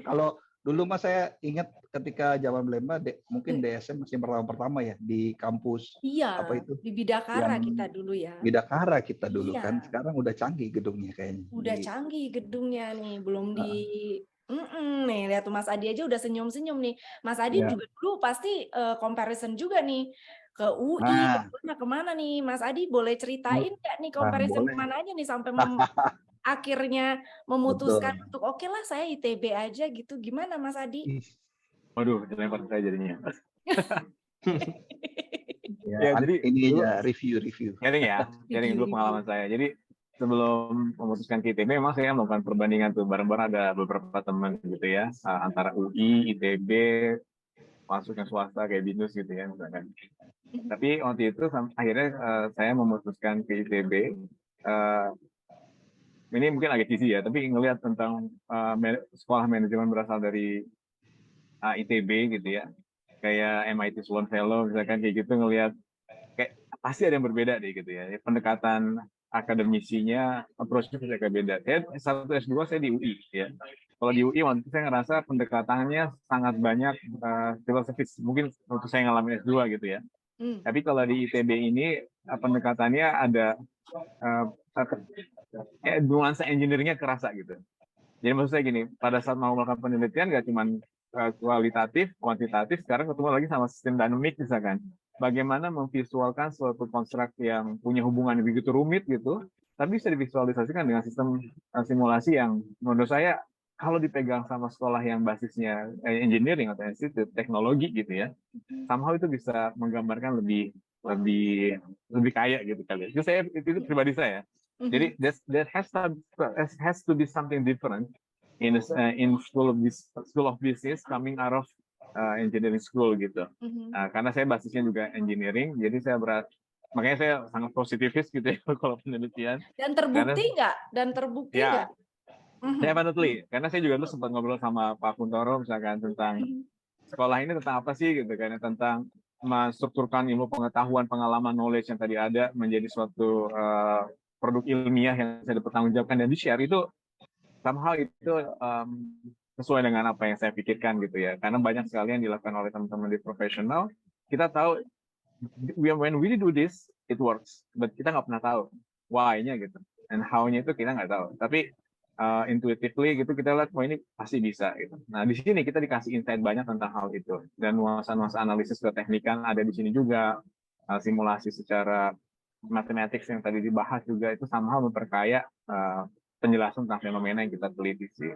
Kalau dulu Mas saya ingat ketika zaman Blemba mungkin DSM masih pertama ya di kampus. Iya, di Bidakara kita dulu ya. Bidakara kita dulu kan, sekarang udah canggih gedungnya kayaknya. Udah canggih gedungnya nih, belum nih lihat tuh Mas Adi aja udah senyum-senyum nih. Mas Adi juga dulu pasti comparison juga nih ke UI, kemana nih Mas Adi, boleh ceritain nggak nih comparison kemana aja nih sampai akhirnya memutuskan untuk oke lah saya ITB aja gitu, gimana Mas Adi? Waduh, dilempar saya jadinya. Ya, jadi ini ya review. Sharing dulu pengalaman saya. Jadi sebelum memutuskan ke ITB, memang saya melakukan perbandingan tuh bareng-bareng, ada beberapa teman gitu ya, antara UI, ITB, masuk yang swasta kayak BINUS gitu ya misalkan. Tapi waktu itu akhirnya saya memutuskan ke ITB. Ini mungkin agak cheesy ya, tapi ngelihat tentang sekolah manajemen berasal dari ITB gitu ya, kayak MIT Sloan Fellow misalkan kayak gitu, ngelihat kayak pasti ada yang berbeda deh gitu ya, pendekatan akademisinya, approach-nya pasti agak beda. Saya S1 S2 saya di UI ya. Kalau di UI waktu itu saya ngerasa pendekatannya sangat banyak filosofis, mungkin waktu saya ngalamin S2 gitu ya. Tapi kalau di ITB ini pendekatannya ada nuansa engineering-nya kerasa gitu. Jadi maksud saya gini, pada saat mau melakukan penelitian nggak cuma kualitatif, kuantitatif, sekarang ketemu lagi sama sistem dinamik misalkan. Bagaimana memvisualkan suatu konstruk yang punya hubungan begitu rumit gitu, tapi bisa divisualisasikan dengan sistem simulasi yang menurut saya kalau dipegang sama sekolah yang basisnya engineering atau institut teknologi gitu ya, somehow itu bisa menggambarkan lebih kaya gitu kali. Itu pribadi saya. Jadi that has to be something different in school of business coming out of engineering school gitu. Karena saya basisnya juga engineering, jadi makanya saya sangat positivis gitu ya kalau penelitian. Dan terbukti nggak? Ya, definitely. Karena saya juga dulu sempat ngobrol sama Pak Kuntoro misalkan tentang sekolah ini tentang apa sih gitu kan, tentang menstrukturkan ilmu pengetahuan, pengalaman, knowledge yang tadi ada menjadi suatu produk ilmiah yang bisa dipertanggungjawabkan dan di-share itu somehow itu sesuai dengan apa yang saya pikirkan gitu ya. Karena banyak sekali yang dilakukan oleh teman-teman di profesional. Kita tahu when we do this, it works. But kita nggak pernah tahu why-nya gitu. And how-nya itu kita nggak tahu. Tapi intuitively gitu kita lihat, ini pasti bisa gitu. Nah di sini kita dikasih insight banyak tentang hal itu. Dan nuansa-nuansa analisis keteknikan ada di sini juga. Simulasi secara matematik yang tadi dibahas juga itu somehow memperkaya penjelasan tentang fenomena yang kita teliti sih.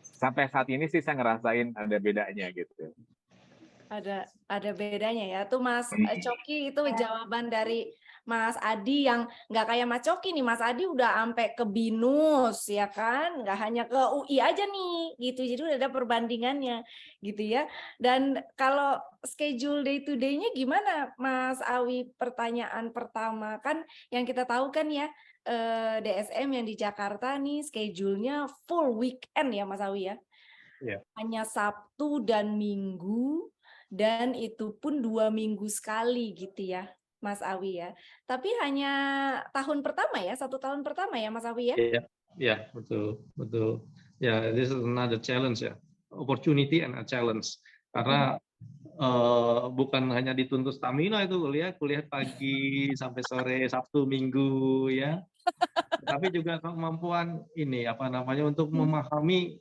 Sampai saat ini sih saya ngerasain ada bedanya gitu. Ada bedanya ya. Tuh Mas Coki itu jawaban dari Mas Adi yang nggak kayak Mas Coki nih. Mas Adi udah sampai ke BINUS ya kan, nggak hanya ke UI aja nih gitu. Jadi udah ada perbandingannya gitu ya. Dan kalau schedule day to day-nya gimana Mas Awi? Pertanyaan pertama kan yang kita tahu kan ya, DSM yang di Jakarta nih schedule-nya full weekend ya Mas Awi ya. Yeah. Hanya Sabtu dan Minggu, dan itu pun 2 minggu sekali gitu ya Mas Awi ya. Tapi hanya tahun pertama ya, 1 tahun pertama ya Mas Awi ya? Yeah, betul. Ya, this is another challenge ya, opportunity and a challenge. Karena bukan hanya dituntut stamina itu kuliah pagi sampai sore, Sabtu, Minggu ya. Tapi juga kemampuan untuk memahami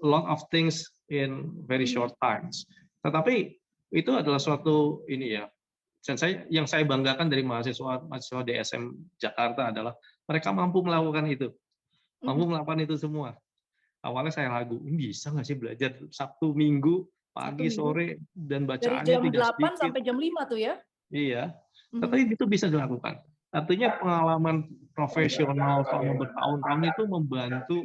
lot of things in very short times. Tetapi itu adalah suatu yang saya banggakan dari mahasiswa DSM Jakarta adalah mereka mampu melakukan itu. Mampu melakukan itu semua. Awalnya saya ragu, bisa nggak sih belajar Sabtu, Minggu, pagi, sore, dan bacaannya dari jam tidak 8 sedikit. sampai jam 5 tuh ya? Iya, tapi itu bisa dilakukan. Artinya pengalaman profesional selama bertahun-tahun itu membantu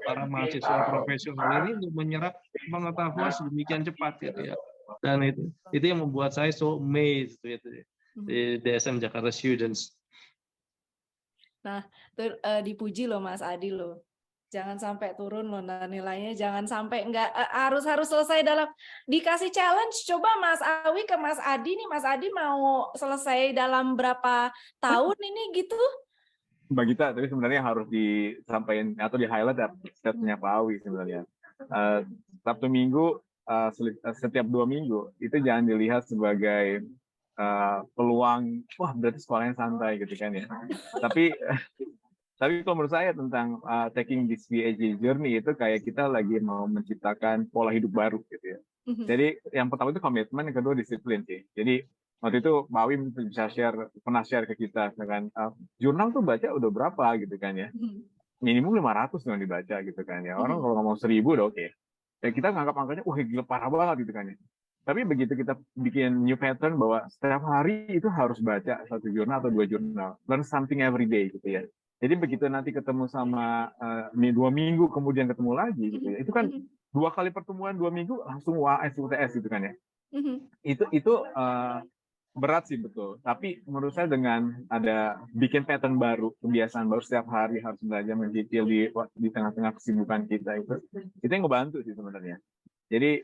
para mahasiswa profesional ini untuk menyerap pengetahuan sedemikian cepat gitu ya. Dan itu yang membuat saya so amazed gitu ya, di DSM Jakarta students. Nah, dipuji loh Mas Adi loh. Jangan sampai turun loh nilainya, jangan sampai harus selesai dalam dikasih challenge. Coba Mas Awi ke Mas Adi nih, Mas Adi mau selesai dalam berapa tahun ini gitu? Mbak Gita, tapi sebenarnya harus disampaikan atau di-highlight statement-nya Pak Awi sebenarnya. Sabtu Minggu, setiap 2 minggu, itu jangan dilihat sebagai peluang, wah berarti sekolahnya santai gitu kan ya. Tapi kalau menurut saya tentang taking this VAJ journey itu kayak kita lagi mau menciptakan pola hidup baru gitu ya. Jadi yang pertama itu komitmen, yang kedua disiplin sih. Jadi waktu itu Mbak Awi pernah share ke kita, kan jurnal tuh baca udah berapa gitu kan ya. Minimum 500 yang dibaca gitu kan ya. Orang kalau ngomong 1000 udah oke. Ya kita nganggap angkanya, wah gila parah banget gitu kan ya. Tapi begitu kita bikin new pattern bahwa setiap hari itu harus baca 1 jurnal atau 2 jurnal. Learn something every day gitu ya. Jadi begitu nanti ketemu sama 2 minggu kemudian ketemu lagi gitu ya. Itu kan 2 kali pertemuan 2 minggu langsung UAS UTS gitu kan ya. Itu berat sih betul. Tapi menurut saya dengan ada bikin pattern baru, kebiasaan baru setiap hari harus belajar mencicil di tengah-tengah kesibukan kita itu yang ngebantu sih sebenarnya. Jadi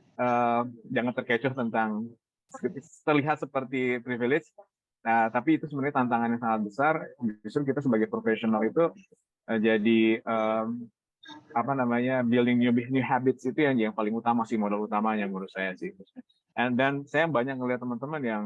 jangan terkecoh tentang terlihat seperti privilege. Nah, tapi itu sebenarnya tantangan yang sangat besar. Justru kita sebagai profesional itu jadi building new habits itu yang paling utama sih, modal utamanya menurut saya sih. Dan saya banyak ngelihat teman-teman yang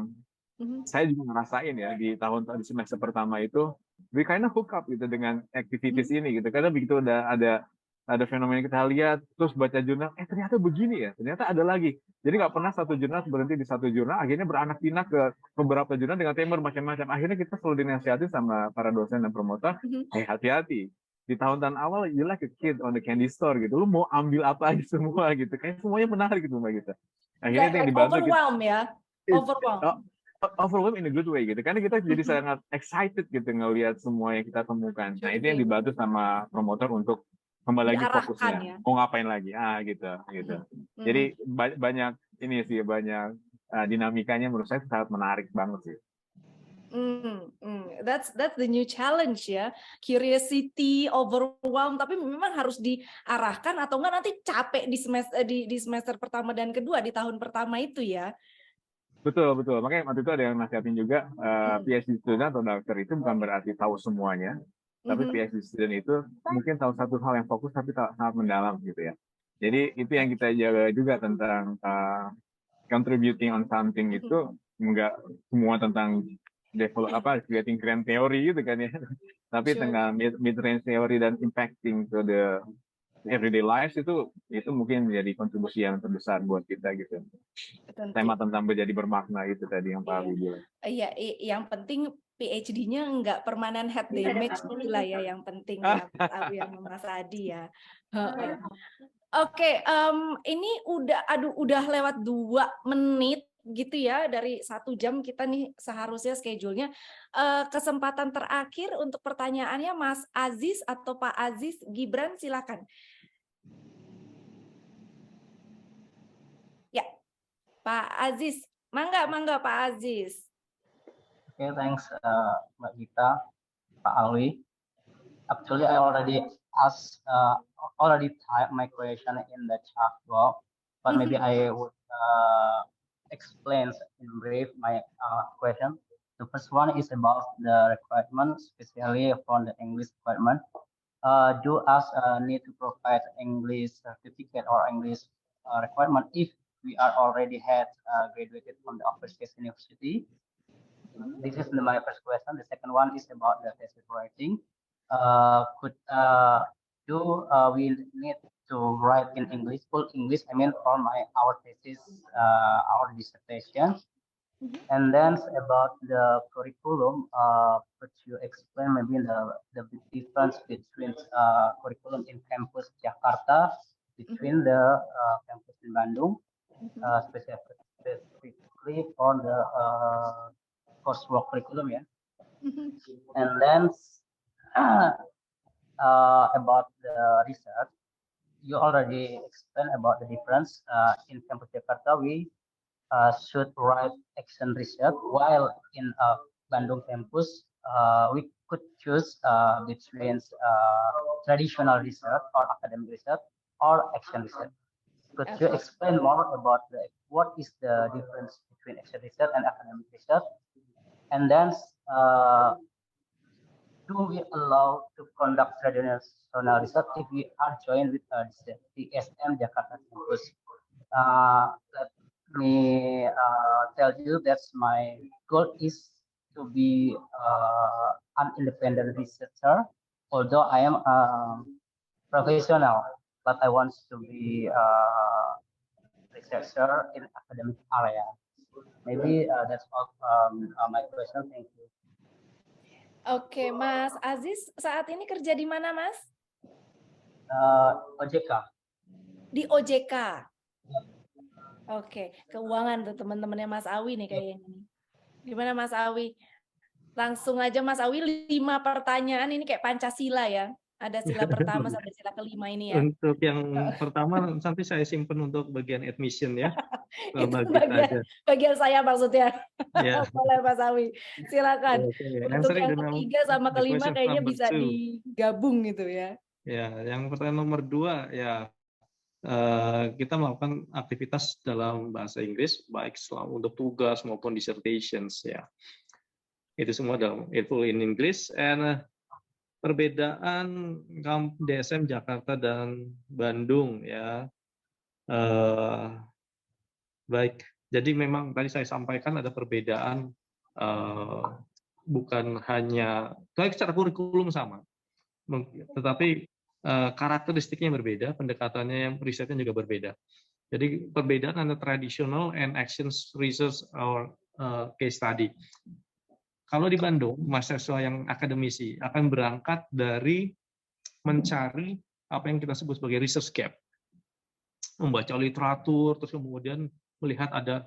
saya juga ngerasain ya di semester pertama itu we kind of hook up gitu dengan activities ini gitu. Karena begitu udah ada ada fenomena yang kita lihat, terus baca jurnal, ternyata begini ya, ternyata ada lagi. Jadi nggak pernah satu jurnal berhenti di satu jurnal, akhirnya beranak pinak ke beberapa jurnal dengan tema macam-macam. Akhirnya kita selalu dinasihati sama para dosen dan promotor, hati-hati. Di tahun-tahun awal, you like a kid on the candy store gitu. Lu mau ambil apa aja semua gitu. Kayak semuanya menarik gitu Mbak Gita. Akhirnya itu yang dibantu kita. Overwhelm ya? Overwhelm in a good way gitu. Karena kita jadi sangat excited gitu ngelihat semua yang kita temukan. Nah itu yang dibantu sama promotor untuk kembali lagi fokusnya. Ya? Mau ngapain lagi? Gitu. Jadi banyak ini sih, banyak dinamikanya menurut saya sangat menarik banget sih. That's the new challenge ya, curiosity, overwhelm, tapi memang harus diarahkan atau enggak nanti capek di semester pertama dan kedua di tahun pertama itu ya. Betul. Makanya waktu itu ada yang nasihatin juga, PhD student atau dokter itu bukan berarti tahu semuanya, tapi PhD student itu mungkin tahu satu hal yang fokus tapi sangat mendalam gitu ya. Jadi itu yang kita jaga juga tentang contributing on something itu enggak semua tentang creating grand theory gitu kan ya. Tapi tentang mid-range theory dan impacting to the everyday lives itu mungkin menjadi kontribusi yang terbesar buat kita gitu. Tema tentang menjadi bermakna itu tadi yang Pak Awi bilang. Iya, yang penting PhD-nya nggak permanent head damage itulah ya yang penting ya Mas Awi sama Mas Adi ya. Oke, ini udah lewat 2 menit gitu ya, dari 1 jam kita nih seharusnya schedule-nya. Kesempatan terakhir untuk pertanyaannya Mas Aziz atau Pak Aziz, Gibran silakan. Ya, Pak Aziz, mangga Pak Aziz. Okay, thanks Mbak Gita, Pak Awi. Actually, I already typed my question in the chat box, but maybe I would explain in brief my question. The first one is about the requirement, especially for the English requirement. Do us need to provide English certificate or English requirement if we are already graduated from the overseas university? This is my first question. The second one is about the thesis writing. We need to write in English, full English, I mean for our thesis, our dissertation. And then about the curriculum, could you explain maybe the difference between curriculum in campus Jakarta, between the campus in Bandung, specifically for the coursework curriculum, yeah. And then about the research, you already explained about the difference. In campus Jakarta, we should write action research, while in Bandung campus, we could choose between traditional research or academic research or action research. Could you explain more about what is the difference between action research and academic research? And then, do we allow to conduct traditional research if we are joined with the SM Jakarta campus? Let me tell you that my goal is to be an independent researcher, although I am a professional, but I want to be a researcher in academic area. Maybe that's all my question. Thank you. Oke, Mas Aziz, saat ini kerja di mana, Mas? OJK. Di OJK. Oke, keuangan tuh teman-temannya Mas Awi nih kayaknya. Gimana Mas Awi? Langsung aja Mas Awi, 5 pertanyaan ini kayak Pancasila ya. Ada sila pertama sampai sila kelima ini ya. Untuk yang pertama nanti saya simpen untuk bagian admission ya. Itu bagian saya maksudnya. Yeah. Boleh Mas Awi, silakan. Okay. Untuk yang ketiga sama kelima kayaknya bisa digabung gitu ya. Ya, yang pertanyaan nomor 2 ya. Kita melakukan aktivitas dalam bahasa Inggris baik untuk tugas maupun dissertations ya. Itu semua itu in English. And perbedaan DSM Jakarta dan Bandung ya. Baik, jadi memang tadi saya sampaikan ada perbedaan bukan hanya secara kurikulum sama, tetapi karakteristiknya berbeda, pendekatannya yang risetnya juga berbeda. Jadi perbedaan antara traditional and actions research or case study. Kalau di Bandung, mahasiswa yang akademisi akan berangkat dari mencari apa yang kita sebut sebagai research gap. Membaca literatur, terus kemudian melihat ada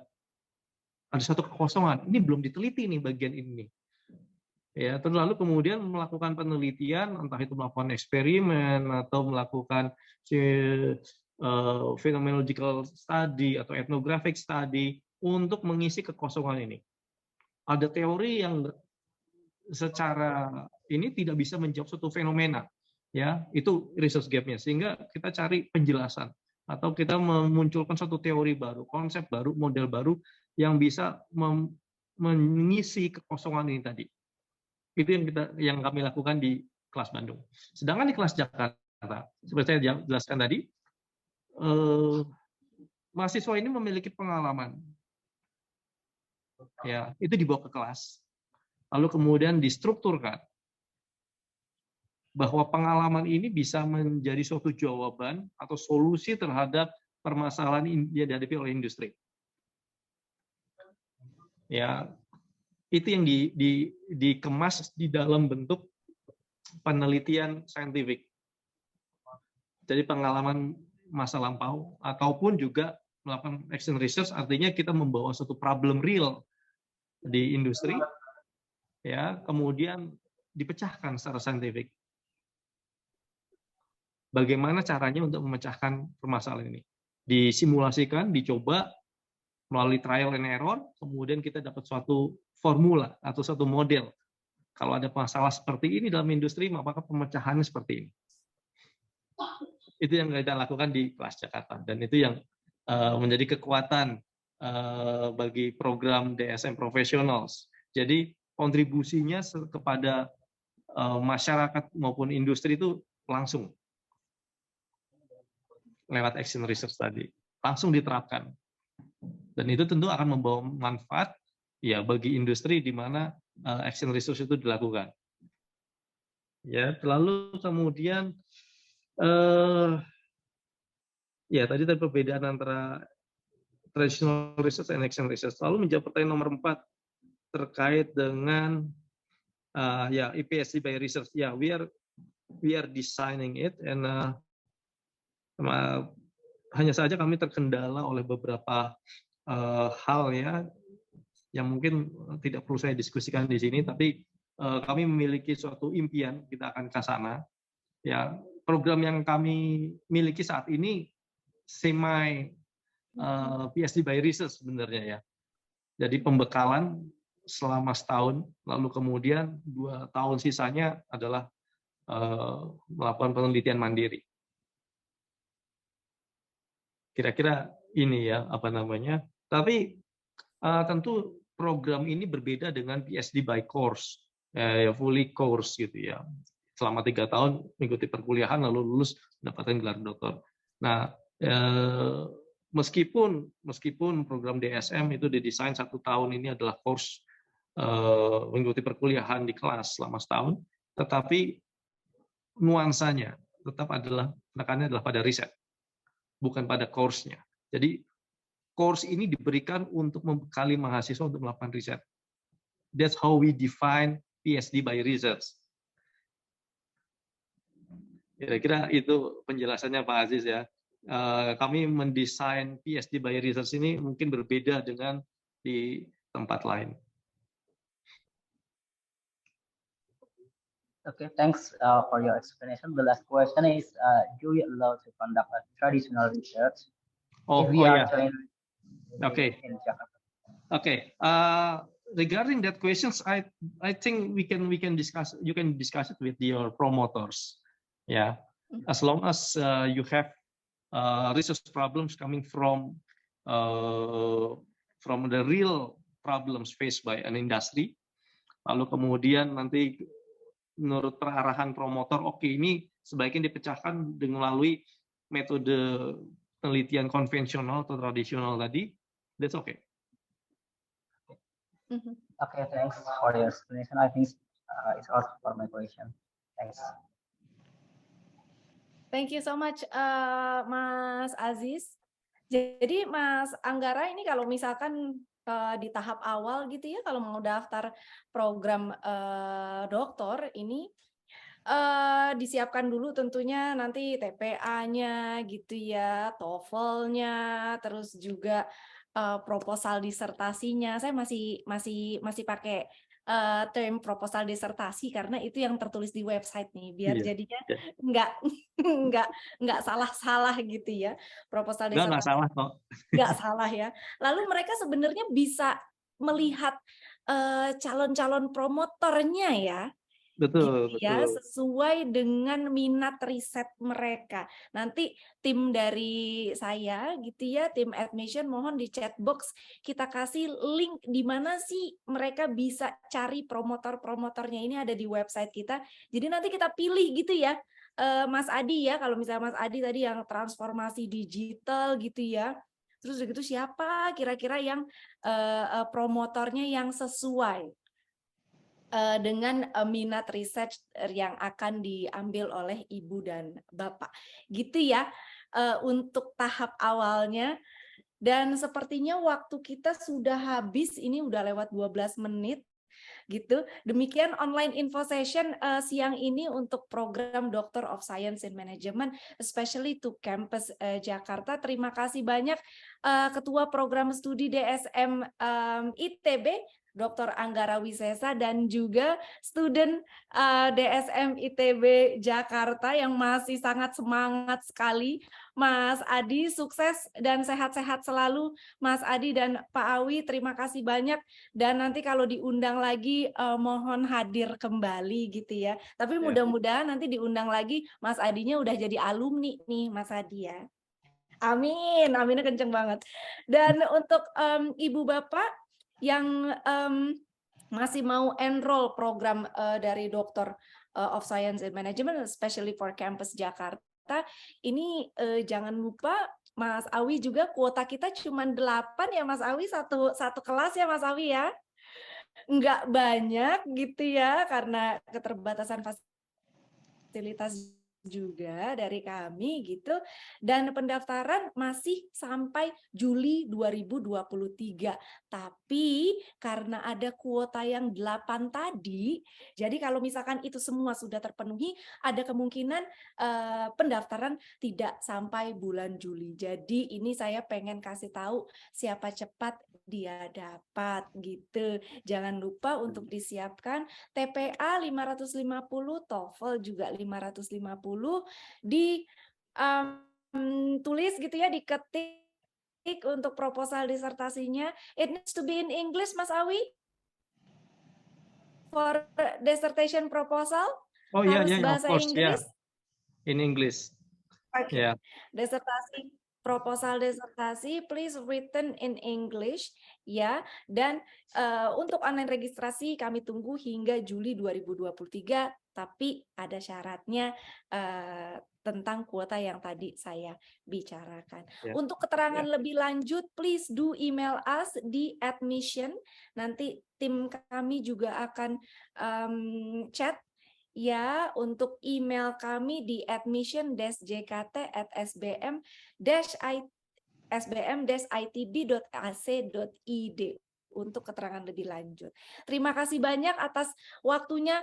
satu kekosongan. Ini belum diteliti nih bagian ini. Ya, terus lalu kemudian melakukan penelitian, entah itu melakukan eksperimen atau melakukan phenomenological study atau ethnographic study untuk mengisi kekosongan ini. Ada teori yang secara ini tidak bisa menjawab suatu fenomena, ya itu research gap-nya. Sehingga kita cari penjelasan atau kita memunculkan suatu teori baru, konsep baru, model baru yang bisa mengisi kekosongan ini tadi. Itu yang kami lakukan di kelas Bandung. Sedangkan di kelas Jakarta, seperti saya jelaskan tadi, mahasiswa ini memiliki pengalaman. Ya, itu dibawa ke kelas. Lalu kemudian distrukturkan bahwa pengalaman ini bisa menjadi suatu jawaban atau solusi terhadap permasalahan yang dihadapi oleh industri. Ya, itu yang dikemas di dalam bentuk penelitian saintifik. Jadi pengalaman masa lampau ataupun juga melakukan action research, artinya kita membawa suatu problem real di industri, ya kemudian dipecahkan secara saintifik. Bagaimana caranya untuk memecahkan permasalahan ini? Disimulasikan, dicoba melalui trial and error, kemudian kita dapat suatu formula atau suatu model. Kalau ada masalah seperti ini dalam industri, maka pemecahannya seperti ini. Itu yang kita lakukan di kelas Jakarta, dan itu yang menjadi kekuatan bagi program DSM Professionals. Jadi kontribusinya kepada masyarakat maupun industri itu langsung lewat action research tadi, langsung diterapkan. Dan itu tentu akan membawa manfaat ya bagi industri di mana action research itu dilakukan. Ya, lalu kemudian ya tadi perbedaan antara traditional research and action research. Lalu menjawab pertanyaan nomor 4 terkait dengan ya IPSD by research. Ya, we are designing it, and hanya saja kami terkendala oleh beberapa hal ya yang mungkin tidak perlu saya diskusikan di sini, tapi kami memiliki suatu impian kita akan ke sana. Ya, program yang kami miliki saat ini semi PhD by research sebenarnya ya. Jadi pembekalan selama setahun, lalu kemudian 2 tahun sisanya adalah melakukan penelitian mandiri. Kira-kira ini ya apa namanya. Tapi tentu program ini berbeda dengan PhD by course, fully course gitu ya. Selama 3 tahun mengikuti perkuliahan lalu lulus mendapatkan gelar doktor. Nah, meskipun program DSM itu didesain 1 tahun ini adalah course mengikuti perkuliahan di kelas selama setahun, tetapi nuansanya tetap penekanannya adalah pada riset, bukan pada course-nya. Jadi course ini diberikan untuk membekali mahasiswa untuk melakukan riset. That's how we define PhD by research. Kira-kira itu penjelasannya Pak Aziz ya. Kami mendesain PhD by research ini mungkin berbeda dengan di tempat lain. Okay, thanks for your explanation. The last question is, do you allow to conduct a traditional research if we are trained in Jakarta? Okay. Regarding that questions, I think we can discuss. You can discuss it with your promoters. Yeah, as long as you have research problems coming from the real problems faced by an industry. Lalu kemudian nanti menurut perarahan promotor, oke, ini sebaiknya dipecahkan dengan melalui metode penelitian konvensional atau tradisional tadi. That's okay. Okay, thanks for your explanation. I think it's all for my question. Thanks. Thank you so much, Mas Aziz. Jadi Mas Anggara ini kalau misalkan di tahap awal gitu ya, kalau mau daftar program doktor ini disiapkan dulu tentunya nanti TPA-nya gitu ya, TOEFL-nya, terus juga proposal disertasinya. Saya masih pakai term proposal disertasi karena itu yang tertulis di website nih, biar Iya. jadinya nggak nggak nggak salah-salah gitu ya. Proposal Nggak disertasi salah kok. nggak salah ya. Lalu mereka sebenarnya bisa melihat calon-calon promotornya ya, Betul, gitu ya, betul. sesuai dengan minat riset mereka. Nanti tim dari saya gitu ya, tim admission, mohon di chat box kita kasih link di mana sih mereka bisa cari promotor-promotornya. Ini ada di website kita. Jadi nanti kita pilih gitu ya, Mas Adi ya, kalau misalnya Mas Adi tadi yang transformasi digital gitu ya. Terus begitu siapa kira-kira yang promotornya yang sesuai dengan minat riset yang akan diambil oleh ibu dan bapak, gitu ya, untuk tahap awalnya. Dan sepertinya waktu kita sudah habis, ini udah lewat 12 menit gitu. Demikian online info session siang ini untuk program Doctor of Science in Management, especially to campus Jakarta. Terima kasih banyak Ketua Program Studi DSM ITB, Dr. Anggara Wisesa, dan juga student DSM ITB Jakarta yang masih sangat semangat sekali. Mas Adi, sukses dan sehat-sehat selalu. Mas Adi dan Pak Awi, terima kasih banyak. Dan nanti kalau diundang lagi, mohon hadir kembali gitu ya. Tapi mudah-mudahan nanti diundang lagi, Mas Adinya udah jadi alumni nih, Mas Adi ya. Amin, aminnya kenceng banget. Dan untuk Ibu Bapak yang masih mau enroll program dari Doctor of Science and Management, especially for campus Jakarta, ini jangan lupa Mas Awi juga kuota kita cuma 8 ya Mas Awi, satu kelas ya Mas Awi ya. Nggak banyak gitu ya, karena keterbatasan fasilitas juga dari kami gitu, dan pendaftaran masih sampai Juli 2023. Tapi karena ada kuota yang 8 tadi, jadi kalau misalkan itu semua sudah terpenuhi, ada kemungkinan pendaftaran tidak sampai bulan Juli. Jadi ini saya pengen kasih tahu siapa cepat dia dapat gitu. Jangan lupa untuk disiapkan TPA 550, TOEFL juga 550, tulis gitu ya, diketik untuk proposal disertasinya. It needs to be in English, Mas Awi, for dissertation proposal. Oh harus yeah, of bahasa course, Inggris. In English. Okay. Disertasi, proposal disertasi, please written in English ya. Dan untuk online registrasi kami tunggu hingga Juli 2023, tapi ada syaratnya tentang kuota yang tadi saya bicarakan. Untuk keterangan lebih lanjut, please do email us di admission. Nanti tim kami juga akan chat ya, untuk email kami di admission-jkt@sbm-itb.ac.id untuk keterangan lebih lanjut. Terima kasih banyak atas waktunya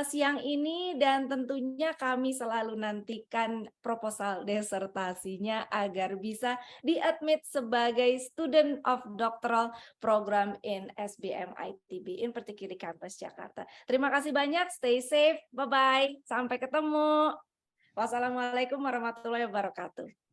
siang ini, dan tentunya kami selalu nantikan proposal disertasinya agar bisa di-admit sebagai student of doctoral program in SBM ITB, in particular campus Jakarta. Terima kasih banyak, stay safe, bye-bye, sampai ketemu. Wassalamualaikum warahmatullahi wabarakatuh.